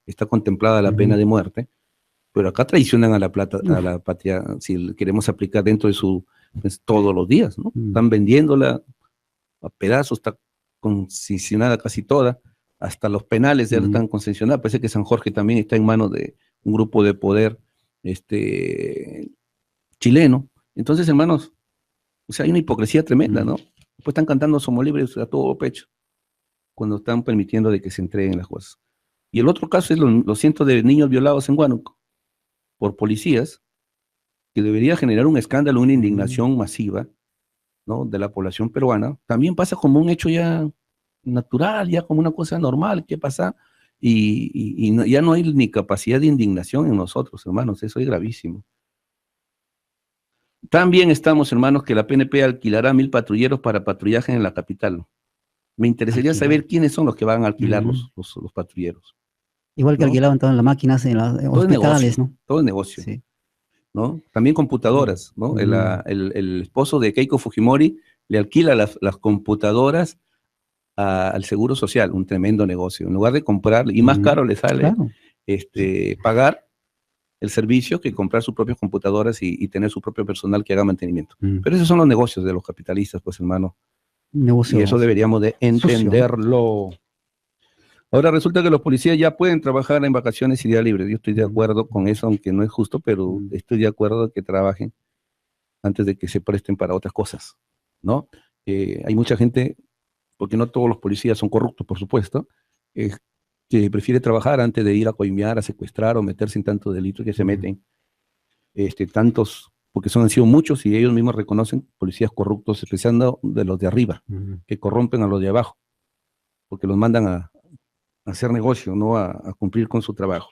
está contemplada la pena de muerte, pero acá traicionan a la patria, si queremos aplicar dentro de pues, todos los días, ¿no? Están vendiéndola a pedazos, está concesionada casi toda, hasta los penales ya están concesionados. Parece que San Jorge también está en manos de un grupo de poder chileno. Entonces, hermanos, o sea, hay una hipocresía tremenda, ¿no? Después están cantando Somos Libres a todo pecho, cuando están permitiendo de que se entreguen las cosas. Y el otro caso es los cientos de niños violados en Huánuco por policías, que debería generar un escándalo, una indignación masiva, ¿no? De la población peruana. También pasa como un hecho ya natural, ya como una cosa normal que pasa, y ya no hay ni capacidad de indignación en nosotros, hermanos, eso es gravísimo. También estamos, hermanos, que la PNP alquilará 1000 patrulleros para patrullaje en la capital. Me interesaría saber quiénes son los que van a alquilar los patrulleros. Igual que alquilaban todas las máquinas en los hospitales, ¿no? Todo es negocio, sí. ¿no? También computadoras, ¿no? El esposo de Keiko Fujimori le alquila las computadoras al Seguro Social, un tremendo negocio. En lugar de comprar, y más caro le sale pagar el servicio que comprar sus propias computadoras y tener su propio personal que haga mantenimiento. Pero esos son los negocios de los capitalistas, pues, hermano. Y eso deberíamos de entenderlo. Ahora resulta que los policías ya pueden trabajar en vacaciones y día libre. Yo estoy de acuerdo con eso, aunque no es justo, pero estoy de acuerdo de que trabajen antes de que se presten para otras cosas, ¿no? Hay mucha gente, porque no todos los policías son corruptos, por supuesto, que prefiere trabajar antes de ir a coimear, a secuestrar o meterse en tantos delitos que se meten. Tantos, porque han sido muchos y ellos mismos reconocen policías corruptos, especialmente de los de arriba, que corrompen a los de abajo, porque los mandan a hacer negocio, no a cumplir con su trabajo.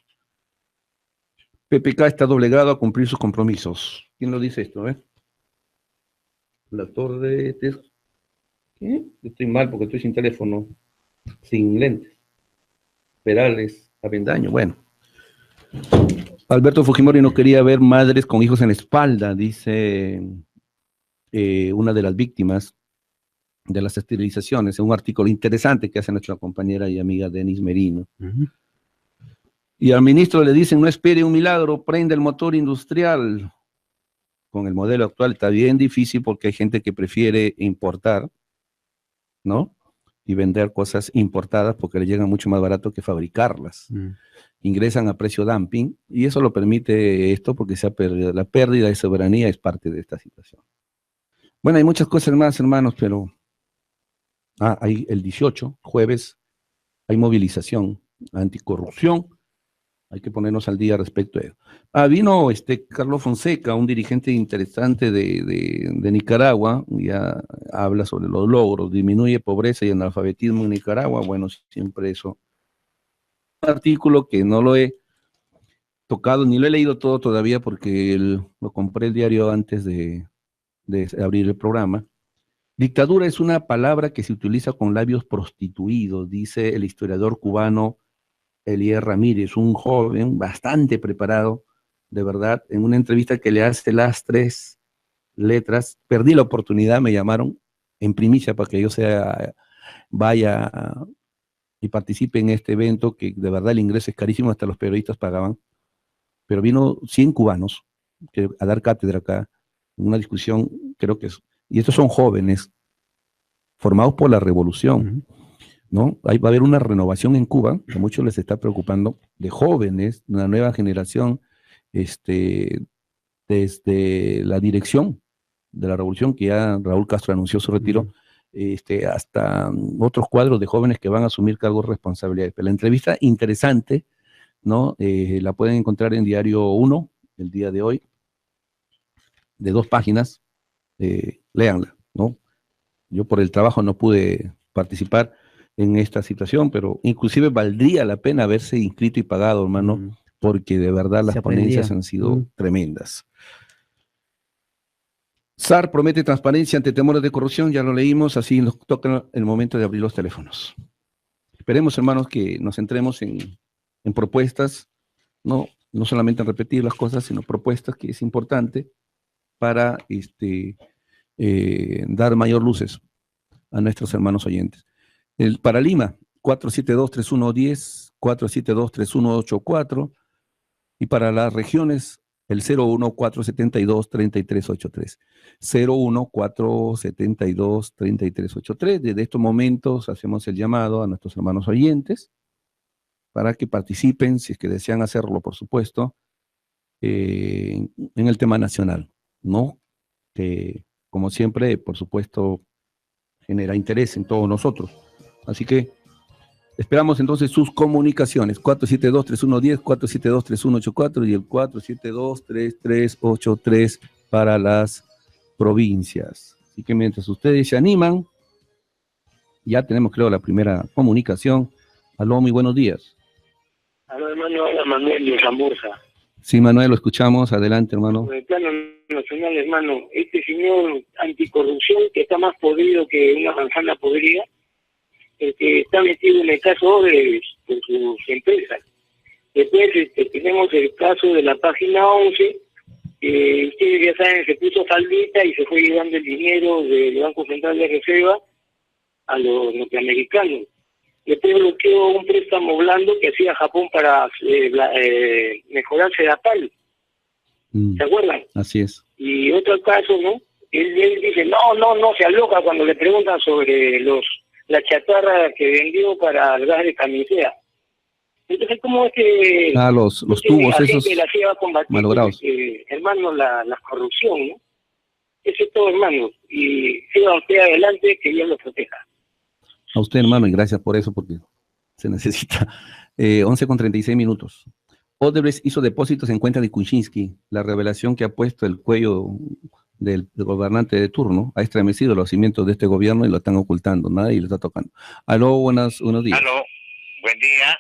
PPK está doblegado a cumplir sus compromisos. ¿Quién lo dice esto, El actor de... ¿Qué? Estoy mal porque estoy sin teléfono, sin lentes. Perales, Avendaño, bueno. Alberto Fujimori no quería ver madres con hijos en la espalda, dice una de las víctimas de las esterilizaciones, en un artículo interesante que hace nuestra compañera y amiga Denis Merino. Y al ministro le dicen, no espere un milagro, prenda el motor industrial. Con el modelo actual está bien difícil porque hay gente que prefiere importar, ¿no? Y vender cosas importadas porque le llegan mucho más barato que fabricarlas. Ingresan a precio dumping y eso lo permite esto porque la pérdida de soberanía es parte de esta situación. Bueno, hay muchas cosas más, hermanos, pero hay el 18, jueves, hay movilización anticorrupción. Hay que ponernos al día respecto a ello. Vino Carlos Fonseca, un dirigente interesante de Nicaragua, ya habla sobre los logros, disminuye pobreza y analfabetismo en Nicaragua. Bueno, siempre eso. Un artículo que no lo he tocado, ni lo he leído todo todavía porque lo compré el diario antes de abrir el programa. Dictadura es una palabra que se utiliza con labios prostituidos, dice el historiador cubano Elier Ramírez, un joven bastante preparado, de verdad, en una entrevista que le hace las 3 letras, perdí la oportunidad, me llamaron en primicia para que yo vaya y participe en este evento, que de verdad el ingreso es carísimo, hasta los periodistas pagaban, pero vino 100 cubanos a dar cátedra acá, en una discusión, creo que es, y estos son jóvenes, formados por la revolución, ¿no? Ahí va a haber una renovación en Cuba, que a muchos les está preocupando, de jóvenes, una nueva generación, desde la dirección de la revolución, que ya Raúl Castro anunció su retiro, hasta otros cuadros de jóvenes que van a asumir cargos de responsabilidades. Pero la entrevista interesante, ¿no? La pueden encontrar en Diario 1, el día de hoy, de 2 páginas, léanla, ¿no? Yo por el trabajo no pude participar en esta situación, pero inclusive valdría la pena haberse inscrito y pagado, hermano, porque de verdad las ponencias han sido tremendas. SAR promete transparencia ante temores de corrupción, ya lo leímos, así nos toca el momento de abrir los teléfonos. Esperemos, hermanos, que nos centremos en propuestas, no solamente en repetir las cosas, sino propuestas, que es importante para dar mayor luces a nuestros hermanos oyentes. Para Lima, 472-3110, 472-3184, y para las regiones, el 01472-3383, 01472-3383. Desde estos momentos hacemos el llamado a nuestros hermanos oyentes para que participen, si es que desean hacerlo, por supuesto, en el tema nacional, ¿no? Que, como siempre, por supuesto, genera interés en todos nosotros. Así que esperamos entonces sus comunicaciones, 472-3110, 472-3184 y el 472-3383 para las provincias. Así que mientras ustedes se animan, ya tenemos, creo, la primera comunicación. Aló, muy buenos días. Aló, hermano, hola, Manuel de Zamburza. Sí, Manuel, lo escuchamos. Adelante, hermano. En el plano nacional, hermano, este señor anticorrupción, que está más podrido que una manzana podrida, que está metido en el caso de sus empresas. Después tenemos el caso de la página 11, que ustedes ya saben, se puso faldita y se fue llevando el dinero del Banco Central de Reserva a los norteamericanos. Después bloqueó un préstamo blando que hacía Japón para mejorar Sedapal. ¿Se acuerdan? Así es. Y otro caso, ¿no? Él dice, no, se aloca cuando le preguntan sobre la chatarra que vendió para el gas de camisea. Entonces, ¿cómo es que los tubos esos malogrados? Hermano, la corrupción, ¿no? Eso es todo, hermano. Y siga usted adelante, que Dios lo proteja. A usted, hermano, y gracias por eso, porque se necesita. 11:36. Odebrecht hizo depósitos en cuenta de Kuczynski. La revelación que ha puesto el cuello del gobernante de turno ha estremecido los cimientos de este gobierno y lo están ocultando. Nadie le está tocando. Aló, buenos días. Aló, buen día.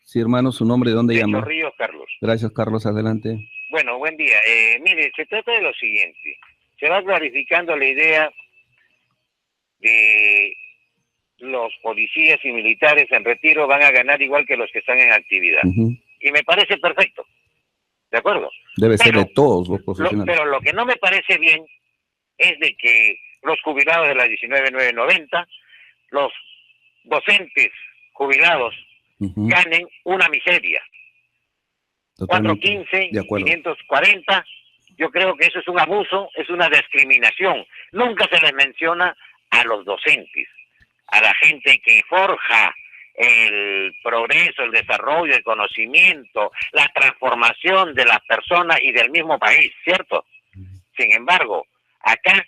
Sí, hermano, su nombre, ¿de dónde llama? Chorrillos, Carlos. Gracias, Carlos, adelante. Bueno, buen día. Mire, se trata de lo siguiente. Se va clarificando la idea de los policías y militares en retiro van a ganar igual que los que están en actividad. y me parece perfecto, ¿de acuerdo? Debe ser de todos los profesionales. Pero lo que no me parece bien es de que los jubilados de la 19.990, los docentes jubilados, ganen una miseria. Totalmente 415, de acuerdo. 540, yo creo que eso es un abuso, es una discriminación. Nunca se les menciona a los docentes, a la gente que forja el progreso, el desarrollo, el conocimiento, la transformación de las personas y del mismo país, ¿cierto? Sin embargo, acá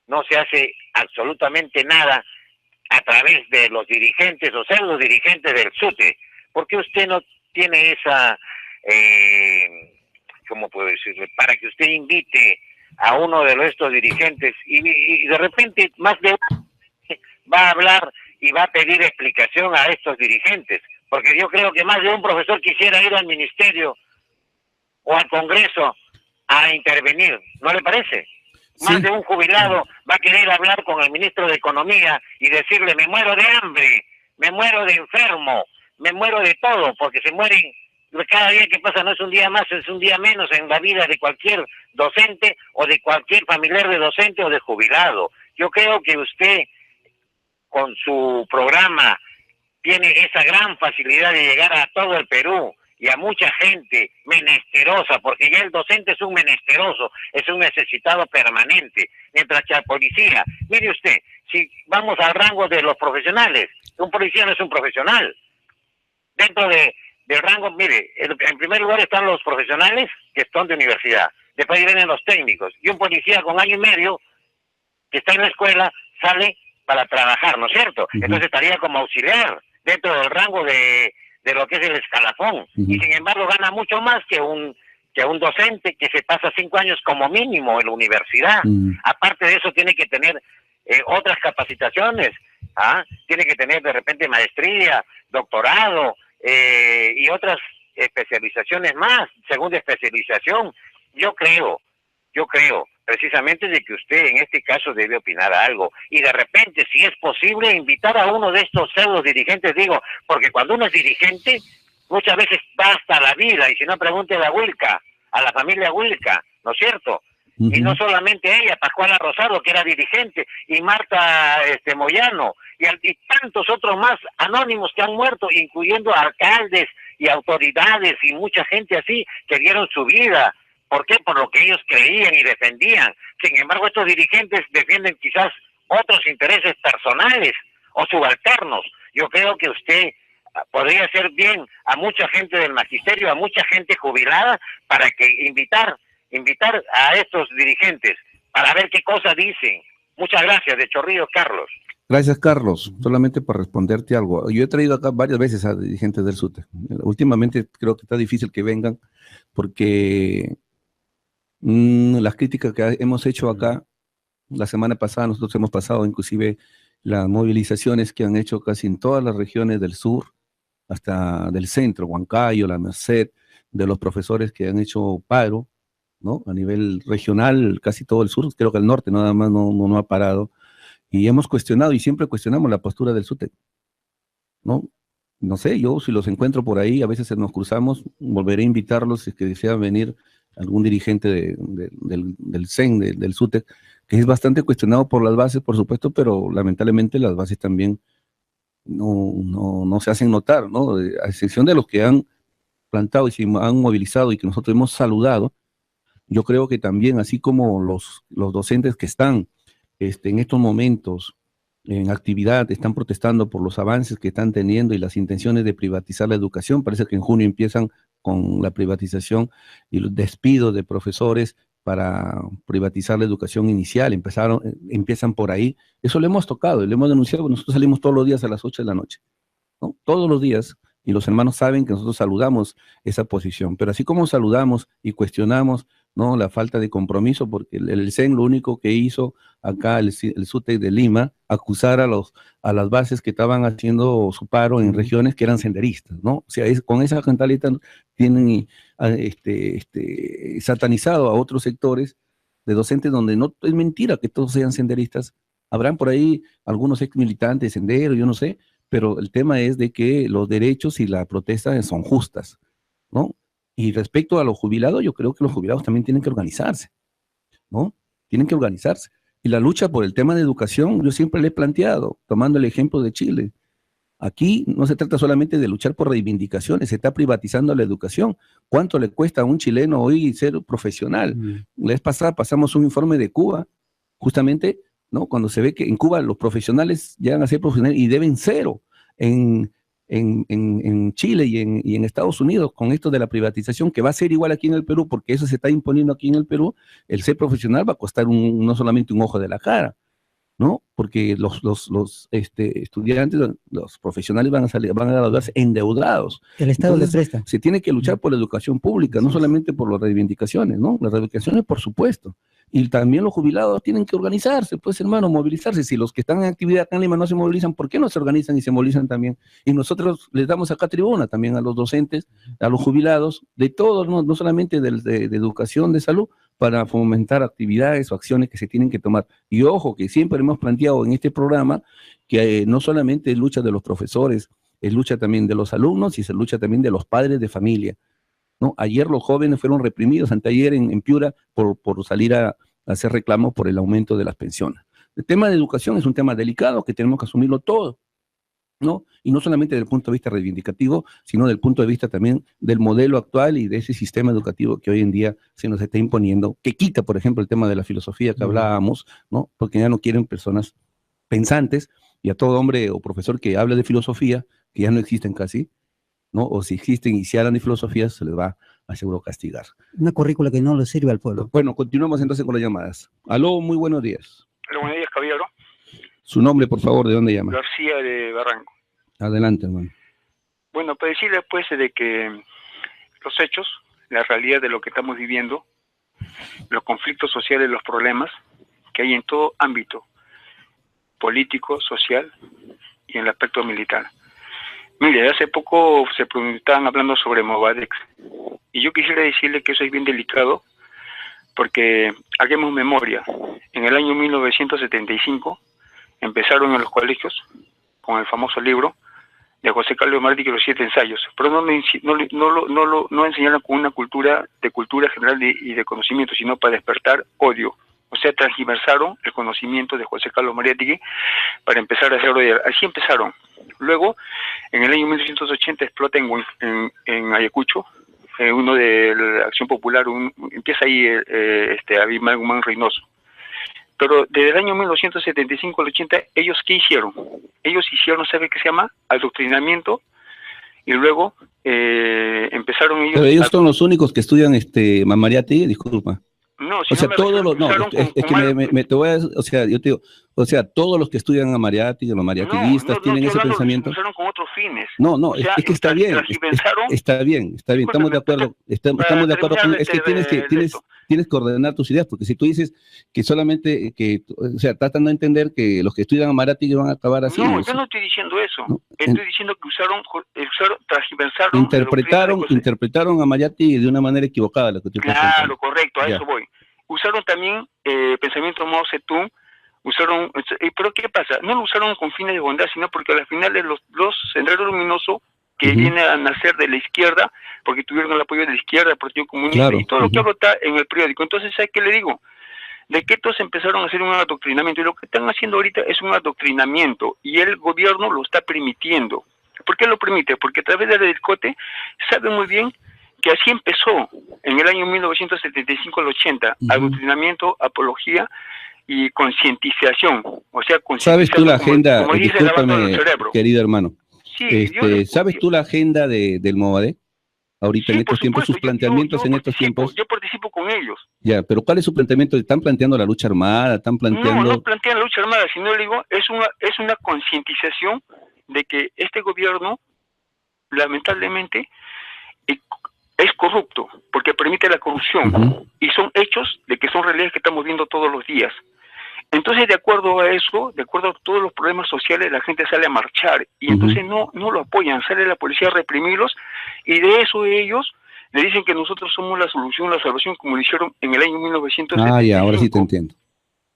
no se hace absolutamente nada a través de los dirigentes o pseudo dirigentes del SUTE. ¿Por qué usted no tiene esa, cómo puedo decirle, para que usted invite a uno de estos dirigentes y de repente más de uno va a hablar y va a pedir explicación a estos dirigentes? Porque yo creo que más de un profesor quisiera ir al ministerio o al Congreso a intervenir, ¿no le parece? Más de un jubilado va a querer hablar con el ministro de Economía y decirle: me muero de hambre, me muero de enfermo, me muero de todo, porque se mueren, cada día que pasa no es un día más, es un día menos en la vida de cualquier docente o de cualquier familiar de docente o de jubilado. Yo creo que usted, con su programa, tiene esa gran facilidad de llegar a todo el Perú y a mucha gente menesterosa, porque ya el docente es un menesteroso, es un necesitado permanente, mientras que la policía, mire usted, si vamos al rango de los profesionales, un policía no es un profesional. Dentro del rango, mire, en primer lugar están los profesionales que son de universidad, después vienen los técnicos, y un policía con año y medio que está en la escuela sale para trabajar, ¿no es cierto? Entonces estaría como auxiliar dentro del rango de lo que es el escalafón, y sin embargo gana mucho más que un docente que se pasa 5 años como mínimo en la universidad. Aparte de eso tiene que tener otras capacitaciones, tiene que tener de repente maestría, doctorado y otras especializaciones más, segunda especialización. Yo creo precisamente de que usted en este caso debe opinar algo y de repente, si es posible, invitar a uno de estos pseudo dirigentes, digo, porque cuando uno es dirigente muchas veces va hasta la vida, y si no, pregunte a Wilca, a la familia Wilca, ¿no es cierto? Y no solamente ella, Pascuala Rosado, que era dirigente, y Marta Moyano, y tantos otros más anónimos que han muerto, incluyendo alcaldes y autoridades y mucha gente así que dieron su vida. ¿Por qué? Por lo que ellos creían y defendían. Sin embargo, estos dirigentes defienden quizás otros intereses personales o subalternos. Yo creo que usted podría hacer bien a mucha gente del magisterio, a mucha gente jubilada, para que invitar a estos dirigentes para ver qué cosas dicen. Muchas gracias, de Chorrillos, Carlos. Gracias, Carlos. Solamente para responderte algo. Yo he traído acá varias veces a dirigentes del SUTE. Últimamente creo que está difícil que vengan porque las críticas que hemos hecho acá, la semana pasada nosotros hemos pasado inclusive las movilizaciones que han hecho casi en todas las regiones del sur, hasta del centro, Huancayo, La Merced, de los profesores que han hecho paro, ¿no? A nivel regional, casi todo el sur, creo que el norte nada más no ha parado, y hemos cuestionado y siempre cuestionamos la postura del SUTE, ¿no? No sé, yo si los encuentro por ahí, a veces nos cruzamos, volveré a invitarlos si es que desean venir algún dirigente del CEN, del SUTE, que es bastante cuestionado por las bases, por supuesto, pero lamentablemente las bases también no se hacen notar, ¿no? A excepción de los que han plantado y se han movilizado y que nosotros hemos saludado, yo creo que también, así como los docentes que están en estos momentos en actividad, están protestando por los avances que están teniendo y las intenciones de privatizar la educación. Parece que en junio empiezan con la privatización y los despidos de profesores para privatizar la educación inicial. Empiezan por ahí. Eso lo hemos tocado y lo hemos denunciado. Nosotros salimos todos los días a las 8 de la noche, ¿no? Todos los días. Y los hermanos saben que nosotros saludamos esa posición. Pero así como saludamos y cuestionamos, ¿no?, la falta de compromiso, porque el CEN lo único que hizo acá, el SUTE de Lima, acusar a las bases que estaban haciendo su paro en regiones que eran senderistas, ¿no? O sea, con esa cantaleta tienen satanizado a otros sectores de docentes donde no es mentira que todos sean senderistas. Habrán por ahí algunos ex militantes, senderos, yo no sé, pero el tema es de que los derechos y la protesta son justas. ¿no? Y respecto a los jubilados, yo creo que los jubilados también tienen que organizarse, ¿no? Tienen que organizarse. Y la lucha por el tema de educación, yo siempre le he planteado, tomando el ejemplo de Chile. Aquí no se trata solamente de luchar por reivindicaciones, se está privatizando la educación. ¿Cuánto le cuesta a un chileno hoy ser profesional? La vez pasada pasamos un informe de Cuba, justamente, ¿no? Cuando se ve que en Cuba los profesionales llegan a ser profesionales y deben cero. En Chile y en Estados Unidos, con esto de la privatización, que va a ser igual aquí en el Perú, porque eso se está imponiendo aquí en el Perú, el ser profesional va a costar no solamente un ojo de la cara, ¿no? Porque los estudiantes, los profesionales van a graduarse endeudados. El Estado Entonces, les presta. se tiene que luchar por la educación pública, no solamente por las reivindicaciones, ¿no? Las reivindicaciones, por supuesto. Y también los jubilados tienen que organizarse, pues, hermano, movilizarse. Si los que están en actividad acá en Lima no se movilizan, ¿por qué no se organizan y se movilizan también? Y nosotros les damos acá tribuna también a los docentes, a los jubilados, de todos, no solamente de educación, de salud, para fomentar actividades o acciones que se tienen que tomar. Y ojo, que siempre hemos planteado en este programa que no solamente es lucha de los profesores, es lucha también de los alumnos y se lucha también de los padres de familia, ¿no? Ayer los jóvenes fueron reprimidos, anteayer en Piura, por salir a hacer reclamos por el aumento de las pensiones. El tema de educación es un tema delicado que tenemos que asumirlo todo, ¿no? Y no solamente desde el punto de vista reivindicativo, sino desde el punto de vista también del modelo actual y de ese sistema educativo que hoy en día se nos está imponiendo, que quita, por ejemplo, el tema de la filosofía que hablábamos, ¿no? Porque ya no quieren personas pensantes, y a todo hombre o profesor que hable de filosofía, que ya no existen casi, ¿no? O si existen y si hablan de filosofía, se les va a seguro castigar. Una currícula que no le sirve al pueblo. Bueno, continuamos entonces con las llamadas. Aló, muy buenos días. Hola, buenos días, caballero. Su nombre, por favor, ¿de dónde llama? García de Barranco. Adelante, hermano. Bueno, para decirle pues de que los hechos, la realidad de lo que estamos viviendo, los conflictos sociales, los problemas que hay en todo ámbito, político, social y en el aspecto militar. Mire, hace poco estaban hablando sobre Movadef, y yo quisiera decirle que eso es bien delicado, porque hagamos memoria. En el año 1975 empezaron en los colegios con el famoso libro de José Carlos Martí, los 7 ensayos, pero no enseñaron con una cultura general y de conocimiento, sino para despertar odio. O sea, transgiversaron el conocimiento de José Carlos Mariátegui para empezar a hacerlo. Así empezaron. Luego, en el año 1980 explota en Ayacucho, uno de la Acción Popular, empieza ahí Abimael Guzmán Reynoso. Pero desde el año 1975 al 80, ¿ellos qué hicieron? Ellos hicieron, ¿sabe qué se llama? Adoctrinamiento, y luego empezaron ellos... Pero ellos son los únicos que estudian Mariátegui, disculpa. No, si o sea, todos los, no, es que te voy a, o sea, yo te digo, o sea, todos los que estudian a Mariátegui, los mariatiguistas, tienen ese pensamiento. Usaron con otros fines. No, o sea, es que está bien, está bien, estamos de acuerdo, estamos de acuerdo con, es que tienes que ordenar tus ideas, porque si tú dices que solamente, o sea, tratan de entender que los que estudian a Mariátegui van a acabar así. No, yo no estoy diciendo eso, estoy diciendo que transgiversaron, interpretaron a Mariátegui de una manera equivocada, lo que tú estás pensando. Claro, correcto, a eso voy. Usaron también pensamiento Mao Zedong, pero ¿qué pasa? No lo usaron con fines de bondad, sino porque al final los Sendero Luminoso, que viene a nacer de la izquierda, porque tuvieron el apoyo de la izquierda, del Partido Comunista, y todo lo que hablo está en el periódico. Entonces, ¿sabes qué le digo? De que todos empezaron a hacer un adoctrinamiento, y lo que están haciendo ahorita es un adoctrinamiento, y el gobierno lo está permitiendo. ¿Por qué lo permite? Porque a través del DIRCOTE sabe muy bien que así empezó en el año 1975 al 80, adoctrinamiento, apología y concientización. O sea, ¿sabes tú la agenda, como dice, discúlpame, querido hermano, sí, ¿sabes tú la agenda del Movadef? Ahorita en estos tiempos, sus planteamientos en estos tiempos. Yo participo con ellos. Ya, pero ¿cuál es su planteamiento? ¿Están planteando la lucha armada? ¿Están planteando...? No plantean la lucha armada, sino le digo, es una concientización de que este gobierno, lamentablemente, es corrupto, porque permite la corrupción, y son hechos de que son realidades que estamos viendo todos los días. Entonces, de acuerdo a eso, de acuerdo a todos los problemas sociales, la gente sale a marchar, y entonces no lo apoyan, sale la policía a reprimirlos, y de eso ellos le dicen que nosotros somos la solución, la salvación, como lo hicieron en el año 1975. Ah, ya, ahora sí te entiendo.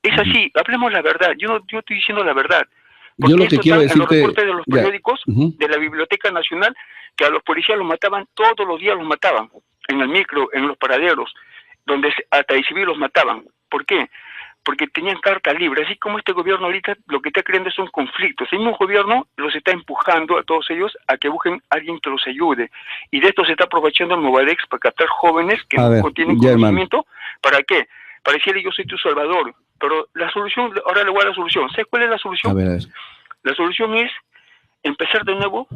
Es así, hablemos la verdad, yo estoy diciendo la verdad. yo lo que quiero decirte... En los reportes de los periódicos de la Biblioteca Nacional, que a los policías los mataban, todos los días los mataban, en el micro, en los paraderos, donde hasta de civil los mataban. ¿Por qué? Porque tenían carta libre, así como este gobierno ahorita lo que está creando son conflictos. El mismo gobierno los está empujando a todos ellos a que busquen a alguien que los ayude. Y de esto se está aprovechando el Movalex para captar jóvenes que no tienen conocimiento. ¿Para qué? Para decirle yo soy tu salvador. Pero la solución, ahora le voy a la solución. ¿Sabes cuál es la solución? A ver. La solución es empezar de nuevo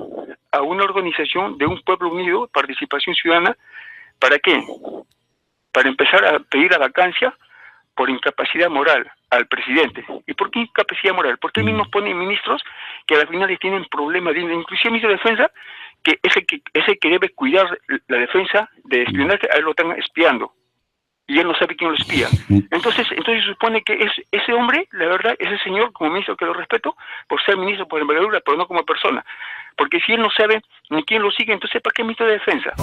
a una organización de un pueblo unido, participación ciudadana. ¿Para qué? Para empezar a pedir la vacancia por incapacidad moral al presidente. ¿Y por qué incapacidad moral? Porque él mismo pone ministros que al final tienen problemas, inclusive el ministro de Defensa, que es el que debe cuidar la defensa de espionaje, a él lo están espiando. Y él no sabe quién lo espía. Entonces se supone que ese hombre, la verdad, ese señor, como ministro que lo respeto, por ser ministro por envergadura, pero no como persona. Porque si él no sabe ni quién lo sigue, entonces ¿para qué ministro de Defensa?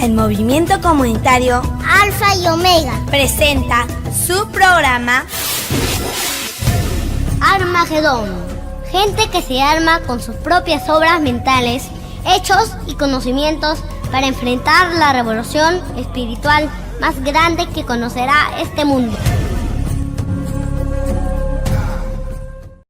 El movimiento comunitario Alfa y Omega presenta su programa Armagedón. Gente que se arma con sus propias obras mentales, hechos y conocimientos para enfrentar la revolución espiritual más grande que conocerá este mundo.